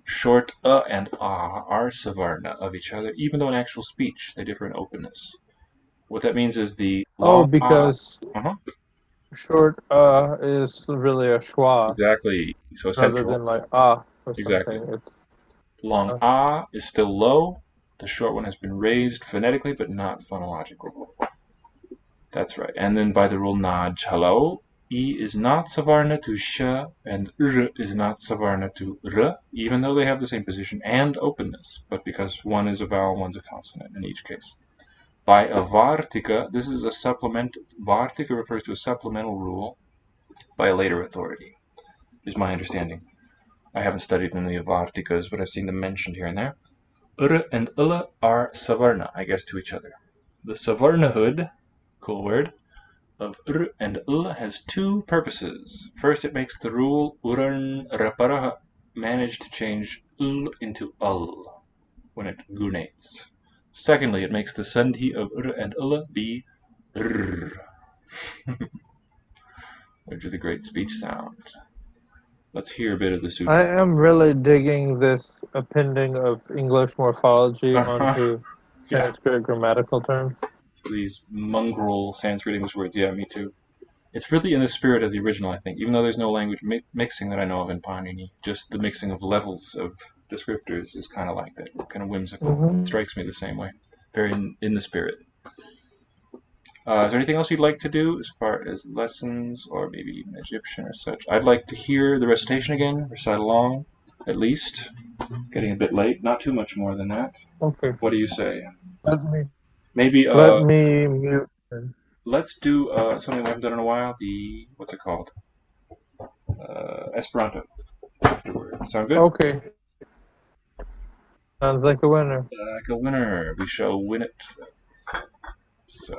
short and are savarna of each other, even though in actual speech they differ in openness. What that means is the long because short is really a schwa. Exactly. So rather than like or exactly. something. It's, long is still low. The short one has been raised phonetically, but not phonologically. That's right. And then by the rule Naj Hello, E is not savarna to sh, and R is not savarna to R, even though they have the same position and openness, but because one is a vowel, one's a consonant in each case. By a vartika, this is a supplement. Vartika refers to a supplemental rule by a later authority, is my understanding. I haven't studied any of vartikas, but I've seen them mentioned here and there. Ur and ula are savarna, I guess, to each other. The savarnahood, cool word, of ur and ul has 2 purposes. First, it makes the rule uran raparaha manage to change ul into ul when it gunates. Secondly, it makes the sandhi of ur and ul be r, which is a great speech sound. Let's hear a bit of the sutra. I am really digging this appending of English morphology onto Sanskrit grammatical terms. These mongrel Sanskrit English words, yeah, me too. It's really in the spirit of the original, I think, even though there's no language mixing that I know of in Panini. Just the mixing of levels of descriptors is kind of like that, kind of whimsical. It strikes me the same way, very in the spirit. Is there anything else you'd like to do as far as lessons or maybe even Egyptian or such? I'd like to hear the recitation again, recite along. at least. Getting a bit late. Not too much more than that. Okay. What do you say? Let me mute. Let's do something we haven't done in a while. What's it called? Esperanto. Afterward. Sound good? Okay. Sounds like a winner. Like a winner. We shall win it. So.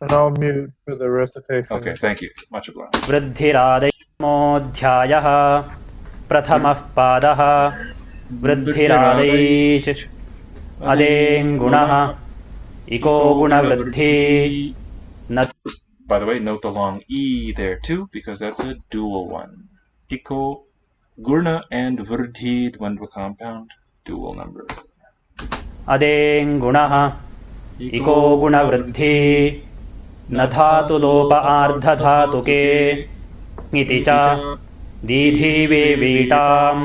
And I'll mute for the recitation. Okay, thank you. Much obliged. वृद्धिरादैमोऽध्यायः प्रथमः पादः वृद्धिरादैच अदेङ्गुणः इको गुणवृद्धि न. By the way, note the long E there too, because that's a dual one. Iko, gurna, and vrdhi, dvandva compound, dual number. अदेङ्गुणः इको गुणवृद्धि न धातुलोप आर्धधातुके इति च दीधिवेवीटाम्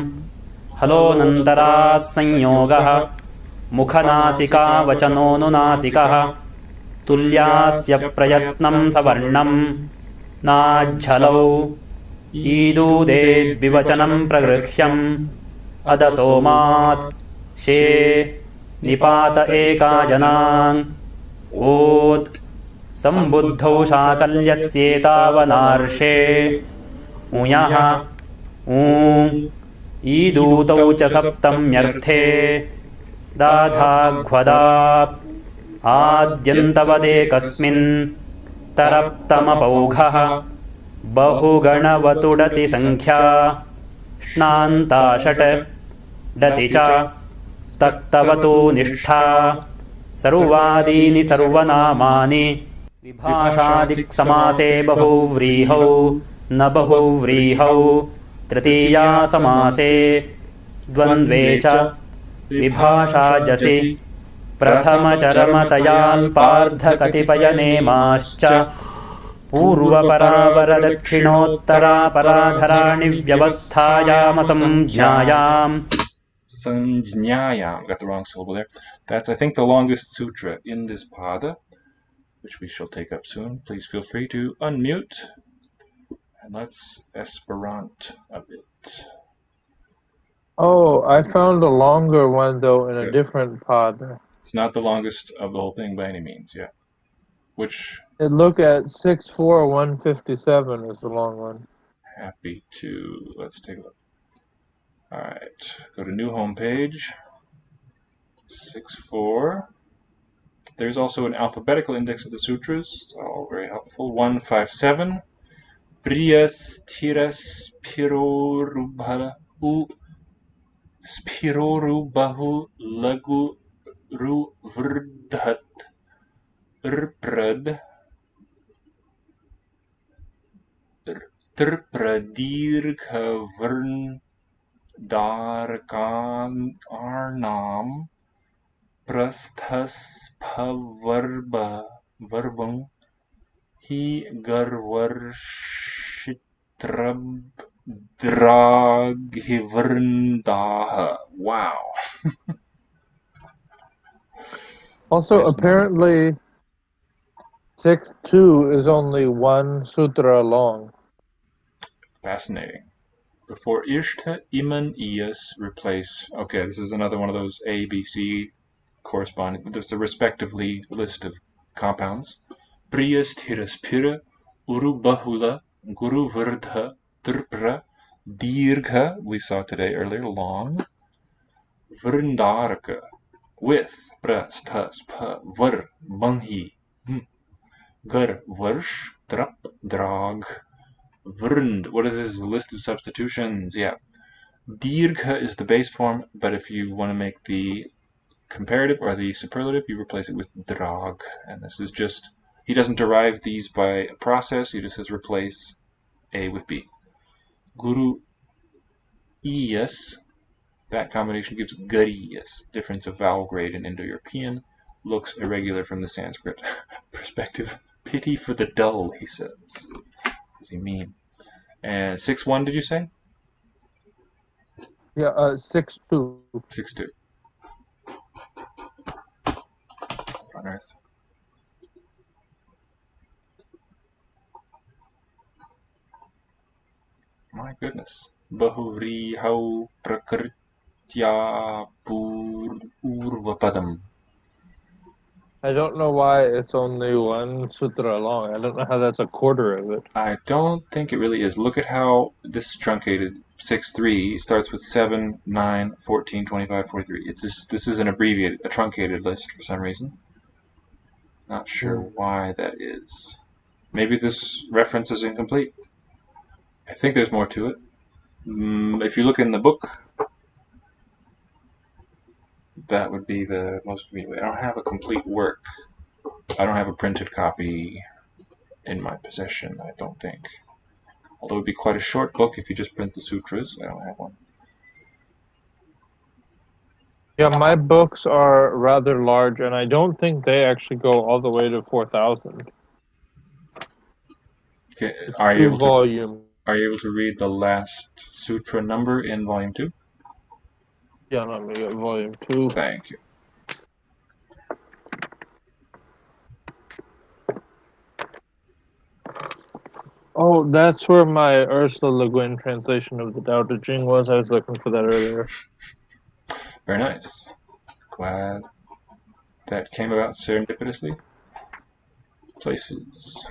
हलोऽनन्तराः संयोगः मुखनासिकावचनोऽनुनासिकः तुल्यास्य प्रयत्नं सवर्णं नाच्छलौ ईदूदेद्विवचनं प्रगृह्यम् अदसोमात् शे निपात एकाजनाङ् ओत् सम्बुद्धौ शाकल्यस्येतावनार्षे उञः ऊ ईदूतौ च सप्तम्यर्थे दाधाघ्वदाप् आद्यन्तवदेकस्मिन् तरप्तमपौघः बहुगणवतुडति संख्या श्नान्ता षट् डति च तक्तवतु निष्ठा सर्वादीनि सर्वनामानि विभाषादिक्समासे बहुव्रीहौ न बहुव्रीहौ तृतीया समासे द्वन्द्वे च विभाषाजसि प्रथमचरमतयाल्पार्धकतिपयनेमाश्च पूर्वपरावरदक्षिणोत्तरापराधराणि व्यवस्थायामसंज्ञायाम्. Sanjñāyām. Got the wrong syllable there. That's, I think, the longest sutra in this pada, which we shall take up soon. Please feel free to unmute. And let's Esperant a bit. Oh, I found a longer one, though, in a different pada. It's not the longest of the whole thing by any means, yeah. Which? Look at 64157 is the long one. Happy to. Let's take a look. All right, go to new home page, 6.4. There's also an alphabetical index of the sutras, all very helpful. 157. Priyas tiras spirorubahu lagu ru vrdhat irprad tirpradirgha varn Darkan Arnam Prasthaspavarvang He Garvarshitrab Draghivarndaha. Wow. Also, apparently, 6.2 is only one sutra long. Fascinating. Before Ishta, Iman, Iyas replace. Okay, this is another one of those A, B, C corresponding. There's the respectively list of compounds. Priyas, Thiras, Pira, Uru, Bahula, Guru, Vardha, Trpra, Dirgha, we saw today earlier, long. Vrindaraka, with, Pras, Tas, Pa, Var, Banghi, Gar, Varsh, Drap, Drag. Vrnd, what is this list of substitutions? Yeah. Dirgha is the base form, but if you want to make the comparative or the superlative, you replace it with drag. And this is just, he doesn't derive these by a process, he just says replace A with B. Guru Iyas, that combination gives Gariyas. Difference of vowel grade in Indo-European. Looks irregular from the Sanskrit perspective. Pity for the dull, he says. What does he mean? And 6.1, did you say? Yeah, 6.2. 6.2. On earth. My goodness. Bahuvrihau prakritya purvapadam. I don't know why it's only one sutra long. I don't know how that's a quarter of it. I don't think it really is. Look at how this is truncated. 6-3 starts with 7, 9, 14, 25, 43. This is an abbreviated, a truncated list for some reason. Not sure why that is. Maybe this reference is incomplete. I think there's more to it. If you look in the book, that would be the most convenient way. I don't have a complete work. I don't have a printed copy in my possession, I don't think. Although it would be quite a short book if you just print the sutras. I don't have one. Yeah, my books are rather large, and I don't think they actually go all the way to 4,000. Okay, It's are you able volume. Are you able to read the last sutra number in volume 2? Yeah, let me get volume 2. Thank you. Oh, that's where my Ursula Le Guin translation of the Tao Te Ching was. I was looking for that earlier. Very nice. Glad that came about serendipitously. Places.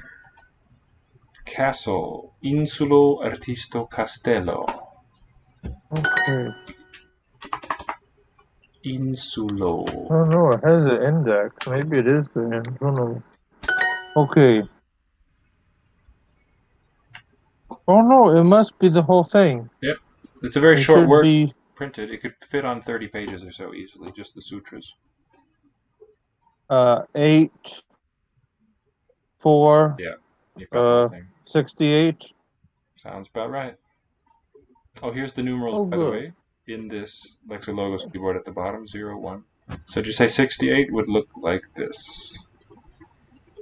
Castle. Insulo Artisto Castello. Okay. Insulo. Oh no, it has an index. Maybe it is the end. I don't know. Okay. Oh no, it must be the whole thing. Yep. It's a very It short should work. be Printed. It could fit on 30 pages or so easily, just the sutras. 8, 4, Yeah, you've got the whole thing. 68. Sounds about right. Oh, here's the numerals, Oh, by the good. way, in this Lexilogos keyboard at the bottom, 0, 1. So did you say 68 would look like this?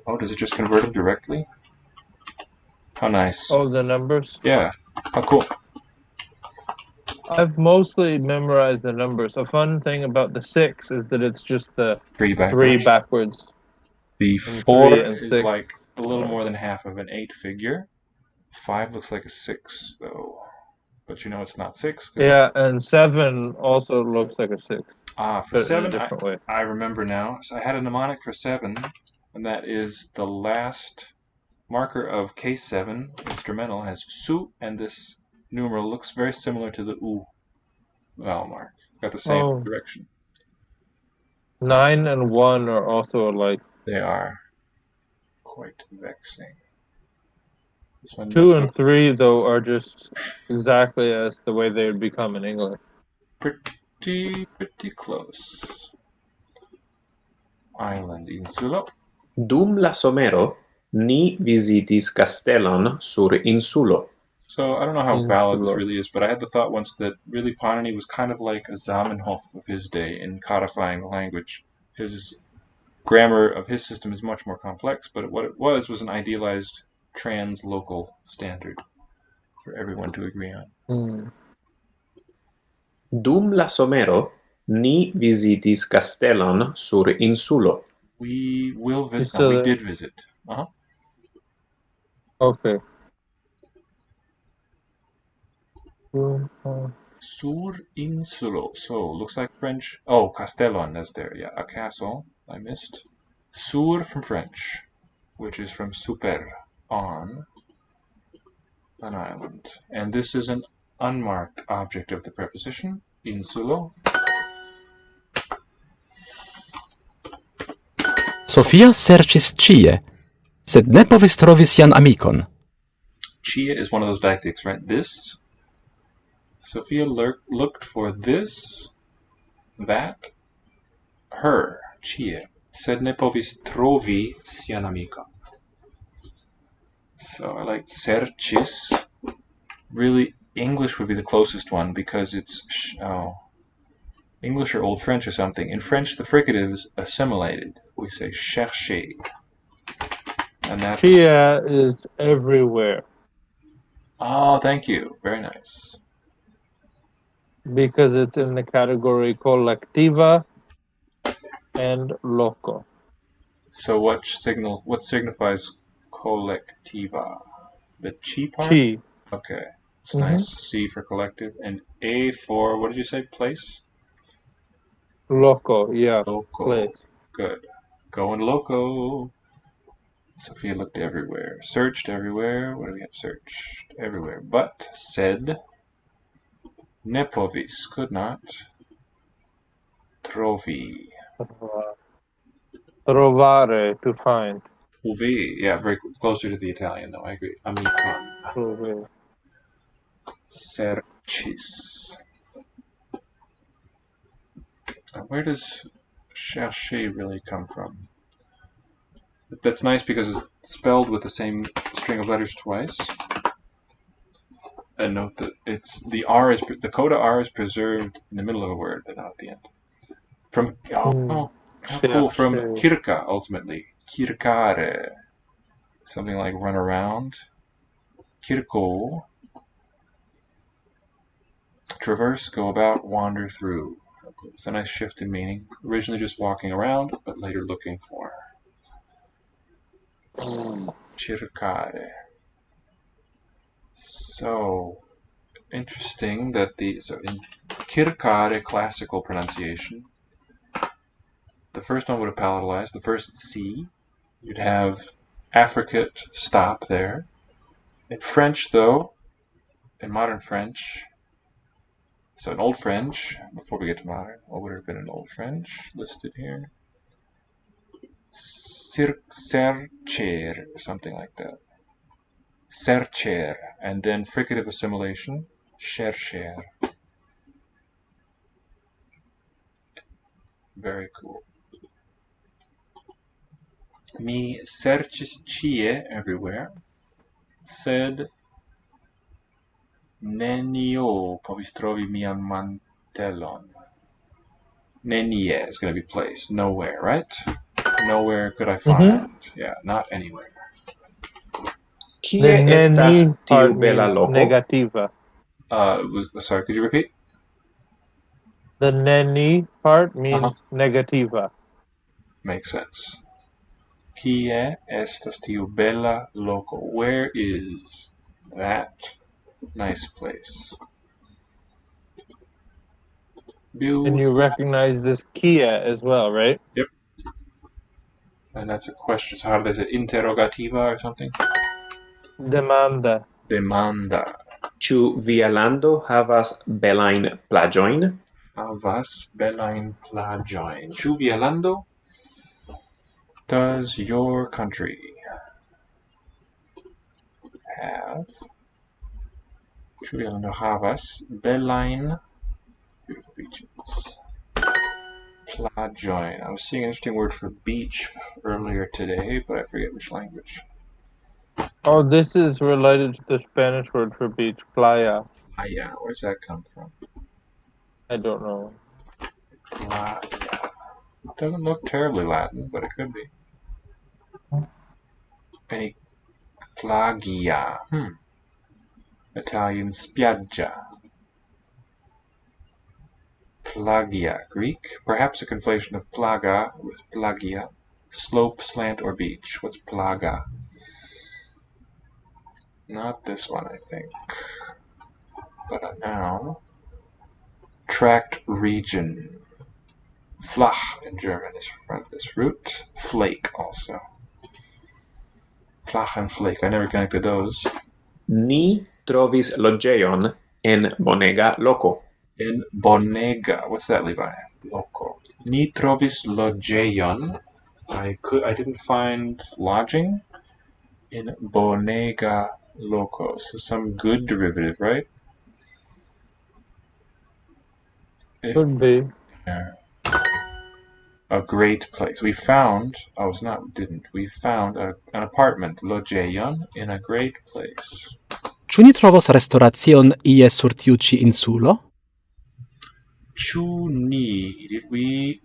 Oh, does it just convert them directly? How nice. Oh, the numbers? Yeah, how cool. I've mostly memorized the numbers. A fun thing about the 6 is that it's just the 3 3 backwards. backwards. The And 4 3 and is 6. like a little more than half of an 8 figure. 5 looks like a 6, though. But you know it's not 6. Yeah, and 7 also looks like a 6. For But in a 7, different way. I remember now. So I had a mnemonic for 7, and that is the last marker of case 7, instrumental, has su, and this numeral looks very similar to the u vowel mark. Got the same direction. 9 and 1 are also alike. They are quite vexing. This one 2 and 3, though, are just exactly as the way they would become in English. pretty close. Island insulo. Dum la somero, ni visitis castelon sur insulo. So I don't know how valid this really is, but I had the thought once that really Panini was kind of like a Zamenhof of his day in codifying the language. His grammar of his system is much more complex, but what it was an idealized trans-local standard for everyone to agree on. Dum la somero, ni visitis castelon sur insulo. We will visit. No, we did visit. Okay. Sur insulo. So looks like French. Oh, Castellon, that's there. Yeah, a castle. I missed. Sur from French, which is from super, on, an island. And this is an unmarked object of the preposition, insulo. Sofia serĉis ĉie, sed ne povis trovi sian amikon. Chia is one of those dactyls, right? This. Sophia looked for this, that, her, Chia, sed ne povis trovi sian amikon. So I like serĉis. Really, English would be the closest one because it's English or Old French or something. In French, the fricative is assimilated. We say chercher. And that's... Chia is everywhere. Oh, thank you. Very nice. Because it's in the category collectiva and loco. So what signifies collectiva? The chi part? Chi. Okay. It's nice. C for collective. And A for, what did you say, place? Loco, yeah. Loco. Place. Good. Going loco. Sophia looked everywhere. Searched everywhere. What do we have searched? Everywhere. But said ne povis. Could not. Trovi. Trovare, to find. Uvi. Yeah, very closer to the Italian, though. I agree. Amicon. Trove. Sercis. Where does chercher really come from? That's nice because it's spelled with the same string of letters twice. And note that the coda R is preserved in the middle of a word, but not at the end. From how cool! From kirka, ultimately kirkare, something like run around. Kirko, traverse, go about, wander through. It's a nice shift in meaning. Originally just walking around, but later looking for. Cercare. So interesting that in cercare classical pronunciation, the first one would have palatalized. The first C, you'd have affricate stop there. In French, though, in modern French, so in Old French, before we get to modern, what would have been in Old French listed here? Sercher, or something like that. Sercher, and then fricative assimilation, chercher. Very cool. Mi sercis cie everywhere. Sed nenio povis trovi mian mantelon. Nenie is going to be place. Nowhere, right? Nowhere could I find. Yeah, not anywhere. Kie estas tiu bela loko? Negativa. Sorry, could you repeat? The neni part means negativa. Makes sense. Kie estas tiu bela loko? Where is that nice place? And you recognize this Kia as well, right? Yep. And that's a question. So how do they say interrogativa or something? Demanda. Demanda. Ĉu via lando havas belajn plaĝojn? Havas belajn plaĝojn. Ĉu via lando? Does your country have? Ĉu via lando havas belajn, beautiful beaches? Plaĝojn. I was seeing an interesting word for beach earlier today, but I forget which language. Oh, this is related to the Spanish word for beach, playa. Playa. Where's that come from? I don't know. Playa. Doesn't look terribly Latin, but it could be. Any plagia. Italian spiaggia. Plagia. Greek. Perhaps a conflation of plaga with plagia. Slope, slant, or beach. What's plaga? Not this one, I think. But a noun. Tract region. Flach in German is from this root. Flake also. Flach and flake. I never connected those. Ni trovis loĝejon en bonega loko. In bonega. What's that, Levi? Loco. Ni trovis loĝejon. I didn't find lodging in bonega loco. So some good derivative, right? Could be. Yeah. A great place. We found, we found an apartment, loĝejon, in a great place. Ĉu ni trovos restoracion ie sur tiu ĉi insulo? Ĉu ni,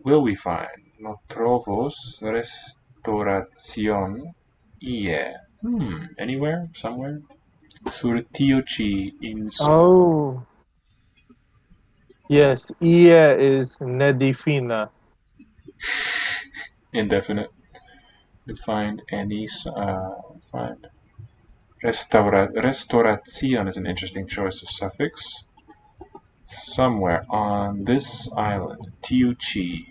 will we find, no trovos restauracion ie. Anywhere? Somewhere? Sur tiu ĉi insulo. Oh. Yes, ia is nedifina. Indefinite. To find any, find Restauration is an interesting choice of suffix. Somewhere on this island, Tiuchi.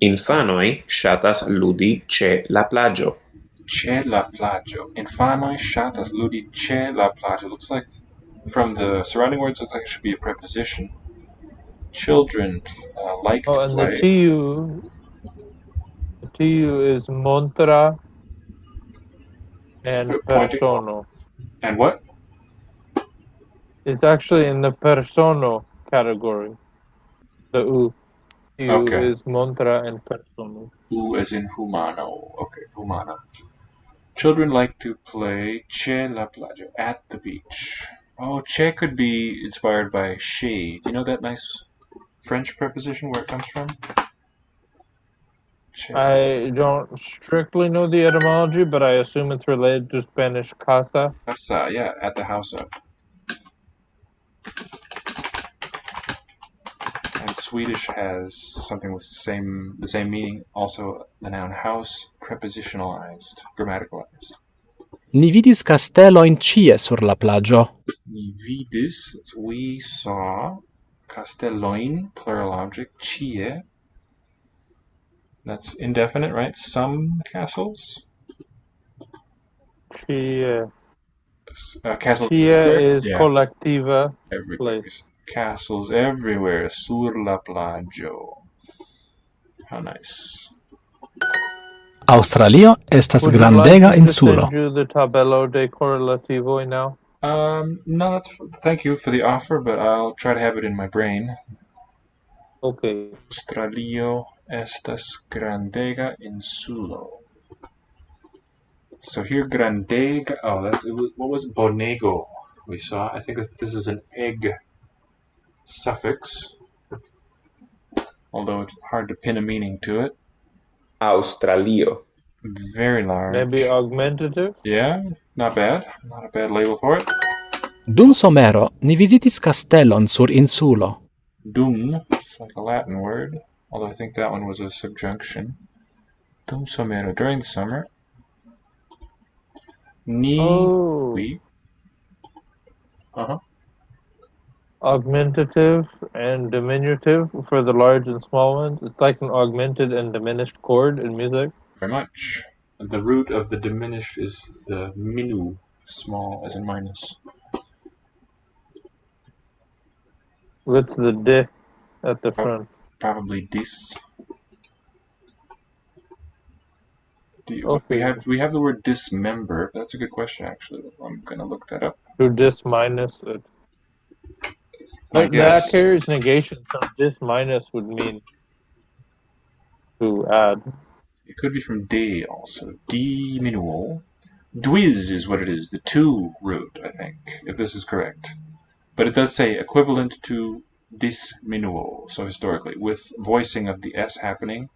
Infanoj ŝatas ludi ĉe la plaĝo. Ĉe la plaĝo. Infanoj ŝatas ludi ĉe la plaĝo. Looks like from the surrounding words, looks like it should be a preposition. Children like to play. And the TU is montra and persono. And what? It's actually in the persono category. The U. TU is montra and persono. U as in humano. Okay, humano. Children like to play c'è la plaggio, at the beach. Oh, c'è could be inspired by chez. Do you know that nice French preposition where it comes from? I don't strictly know the etymology, but I assume it's related to Spanish casa. Casa, yeah, at the house of. And Swedish has something with the same meaning, also the noun house, prepositionalized, grammaticalized. Ni vidis kastelojn ĉie sur la plaĝo. Ni vidis, we saw, castelloin, plural object, ĉie. That's indefinite, right? Some castles? Ĉie. Castles everywhere? Is collectiva everywhere. place. Castles everywhere, sur la plaĝo. How nice. Australio estas grandega insulo. Would you like me to send you the tabello de correlativoj now? No, thank you for the offer, but I'll try to have it in my brain. Okay. Australio estas grandega insulo. So here, grandega. Oh, what was it? Bonego? We saw. I think this is an egg suffix, although it's hard to pin a meaning to it. Australio. Very large. Maybe augmentative? Yeah, not bad. Not a bad label for it. Dum somero ni vizitis kastelon sur insulo. Dum, it's like a Latin word, although I think that one was a subjunction. Dum somero, during the summer. We. Augmentative and diminutive for the large and small ones. It's like an augmented and diminished chord in music. Very much. The root of the diminished is the minu, small as in minus. What's the di at the front? Probably dis. Okay. We have the word dismember. That's a good question, actually. I'm gonna look that up. To dis minus it. But that carries negation, so dis minus would mean to add. It could be from de also. Diminuo. Dwiz is what it is, the to root, I think, if this is correct. But it does say equivalent to disminuo, so historically, with voicing of the S happening.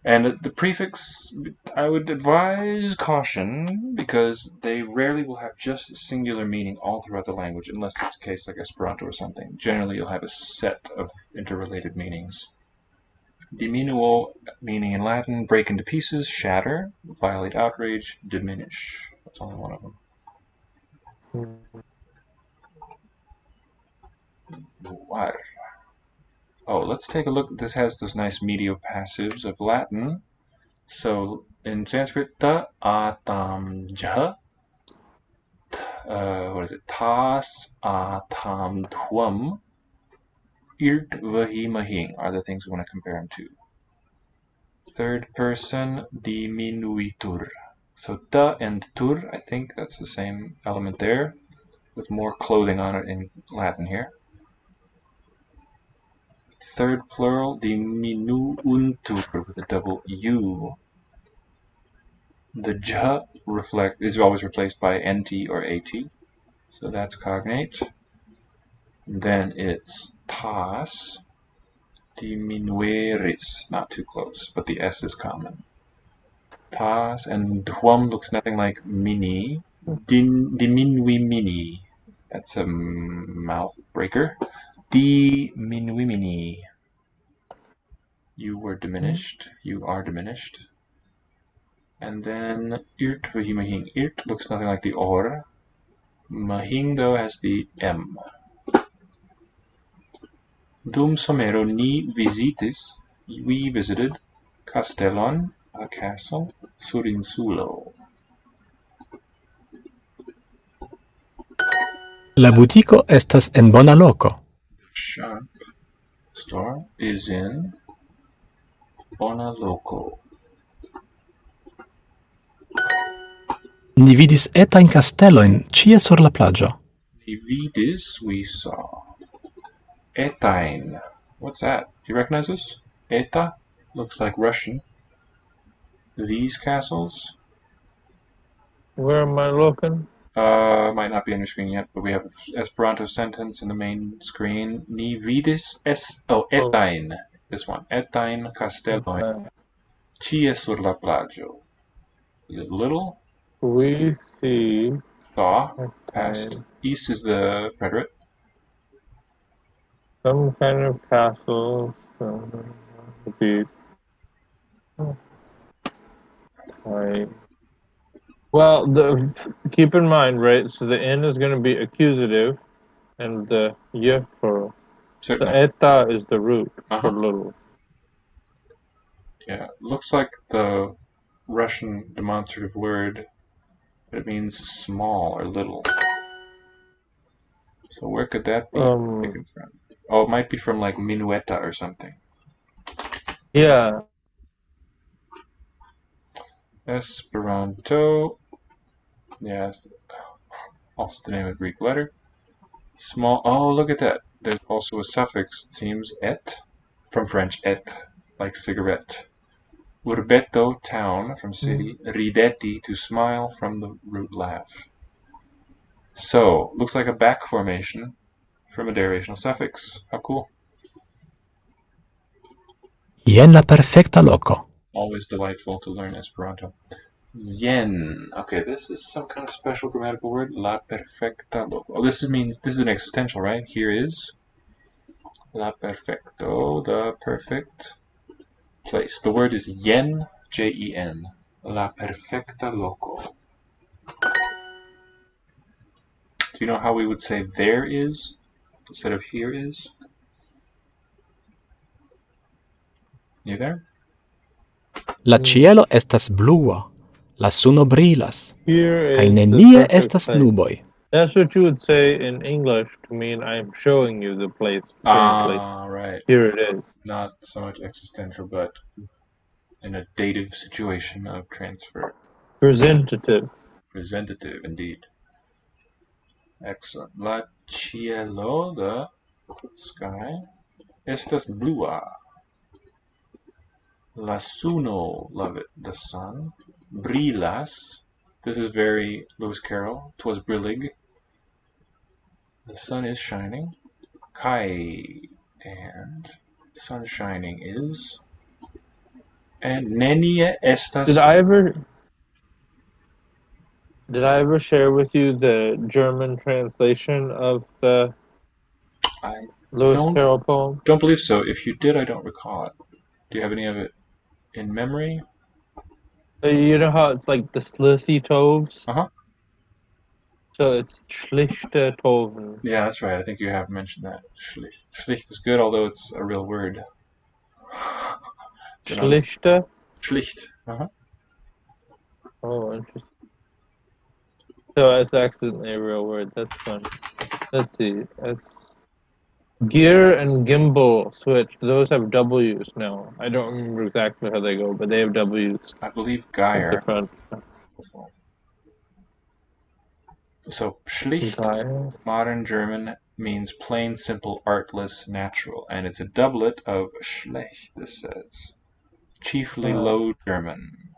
And the prefix, I would advise caution, because they rarely will have just a singular meaning all throughout the language, unless it's a case like Esperanto or something. Generally, you'll have a set of interrelated meanings. Diminuo, meaning in Latin, break into pieces, shatter, violate, outrage, diminish. That's only one of them. Luar. Oh, let's take a look. This has those nice medial passives of Latin. So in Sanskrit, ta, a, tam, jah. What is it? Tas, a, tam, twam. Irt, vahi, mahing are the things we want to compare them to. Third person, diminuitur. So ta and tur, I think that's the same element there, with more clothing on it in Latin here. Third plural, diminuuntur, with a double U. The j is always replaced by nt or at, so that's cognate. Then it's tas, diminueris, not too close, but the S is common. Tas, and dwum looks nothing like mini. Diminuimini, that's a mouth breaker. Diminuimini. You were diminished. You are diminished. And then irt mahing. Irt looks nothing like the or. Mahing though has the M. Dum somero ni visitis. We visited Castellon, a castle, sur insulo. La butiko estas en bona loko. The shop store is in bona loko. Ni vidis etajn kastelojn ĉie sur la plaĝo. Ni vidis, we saw. Etain. What's that? Do you recognize this? Eta looks like Russian. These castles. Where am I looking? Might not be on your screen yet, but we have Esperanto sentence in the main screen. Ni vidis etain. This one. Etain castelloin. Ĉie sur la plaĝo. Is it little? We see. Saw. Past. East is the preterite. Some kind of castle. The beach. Right. Well, keep in mind, right? So the N is going to be accusative, and the y plural. Certainly. The eta is the root for little. Yeah, looks like the Russian demonstrative word, but it means small or little. So where could that be taken from? Oh, it might be from like minueta or something. Yeah. Esperanto. Yes. Also the name of a Greek letter. Small. Oh, look at that. There's also a suffix, it seems, et. From French, et, like cigarette. Urbeto, town, from city. Ridetti, to smile, from the root laugh. So, looks like a back formation from a derivational suffix. How cool. Jen la perfekta loko. Always delightful to learn Esperanto. Yen. Okay, this is some kind of special grammatical word. La perfecta loko. Oh, this is an existential, right? Here is la perfecto, the perfect place. The word is yen, Jen. La perfecta loko. Do you know how we would say there is instead of here is? You there? La cielo estas blua, la suno brilas, kaj Here nenie estas nuboj. That's what you would say in English to mean I'm showing you the place. Right. Here it is. Not so much existential, but in a dative situation of transfer. Presentative. Presentative, indeed. Excellent. La cielo, the sky, estas blua. La suno, love it, the sun. Brilas, this is very Lewis Carroll. 'Twas brillig. The sun is shining. Kai, and sun shining is. And nenie estas. Did I ever share with you the German translation of the Lewis Carroll poem? Don't believe so. If you did, I don't recall it. Do you have any of it in memory? You know how it's like the slithy toves? So it's schlichte Toven. Yeah, that's right. I think you have mentioned that. Schlicht. Schlicht is good, although it's a real word. Schlichte? Schlicht. Oh, interesting. So it's accidentally a real word. That's fun. Let's see. It's gear and gimbal switch. Those have W's now. I don't remember exactly how they go, but they have W's. I believe Geyer. So schlicht, modern German, means plain, simple, artless, natural, and it's a doublet of schlecht, this says. Chiefly Low German.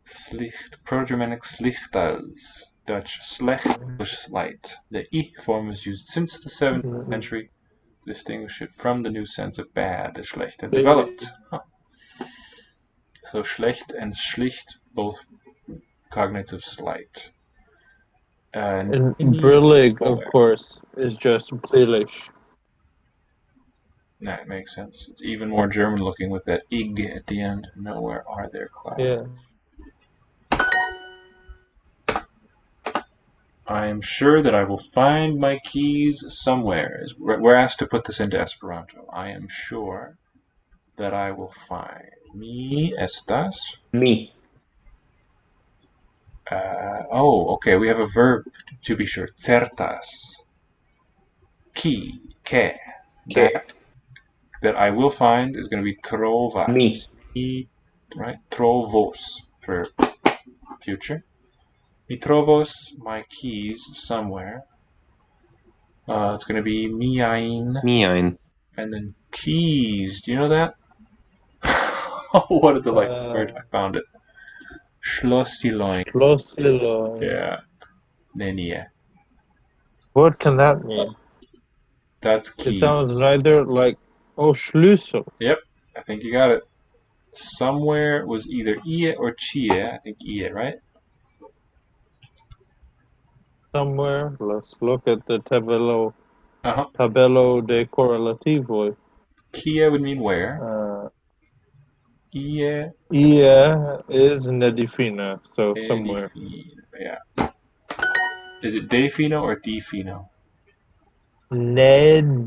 Schlicht, Proto-Germanic schlichtas, Dutch slecht, English slight. The I form was used since the 7th century to distinguish it from the new sense of bad, the schlecht had developed. So schlecht and schlicht, both cognates of slight. And brillig, of course, is just brillig. That makes sense. It's even more German looking with that ig at the end. Nowhere are there clouds. Yeah. I am sure that I will find my keys somewhere. We're asked to put this into Esperanto. I am sure that I will find. Mi estas. Mi. Oh, okay. We have a verb to be sure. Certas. Ki. Que. That I will find is going to be trovas. Mi. Right? Trovos for future. Mi trovos, my keys somewhere. It's going to be miain. Miain. And then keys. Do you know that? Oh, what a delightful word. I found it. Schlossilon. Schlossilon. Yeah. Nenie. What can that mean? That's keys. It sounds neither like Schlüssel. Yep. I think you got it. Somewhere was either ie or chie. I think ie, right? Somewhere. Let's look at the tabello de correlativo. Kie would mean where. Ie. Ie is nedifina, so somewhere. Yeah. Is it defino or defino? Nedifina.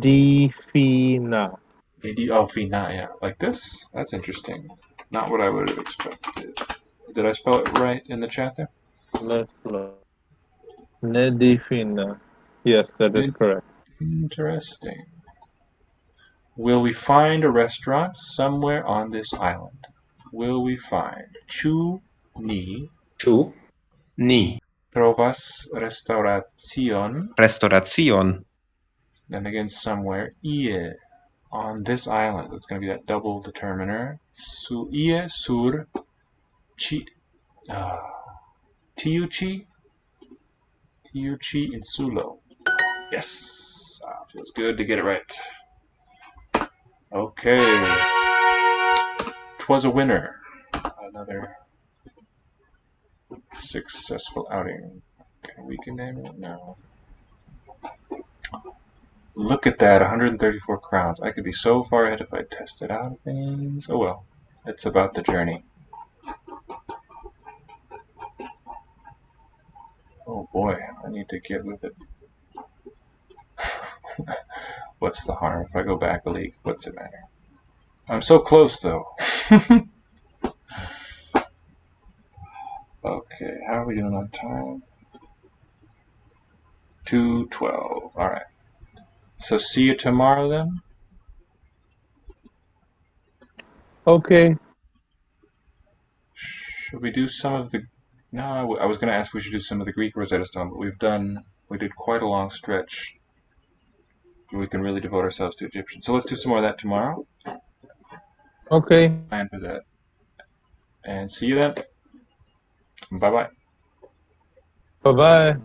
Oh, fina, yeah. Like this? That's interesting. Not what I would have expected. Did I spell it right in the chat there? Let's look. Nedifina. Yes, that is correct. Interesting. Will we find a restaurant somewhere on this island? Will we find? Chu ni trovas restauracion. Then again, somewhere ie on this island. That's going to be that double determiner. Ie sur chi tiuchi insulo. Yes, feels good to get it right. Okay, 'twas a winner. Another successful outing. Can we name it? No. Look at that, 134 crowns. I could be so far ahead if I tested out things. Oh well, it's about the journey. Oh boy, I need to get with it. What's the harm if I go back a league? What's it matter? I'm so close though. Okay, how are we doing on time? 2:12. Alright. So see you tomorrow then? Okay. Should we do some of the... No, I was going to ask if we should do some of the Greek Rosetta Stone, but we did quite a long stretch. We can really devote ourselves to Egyptian. So let's do some more of that tomorrow. Okay. Plan for that. And see you then. Bye-bye. Bye-bye.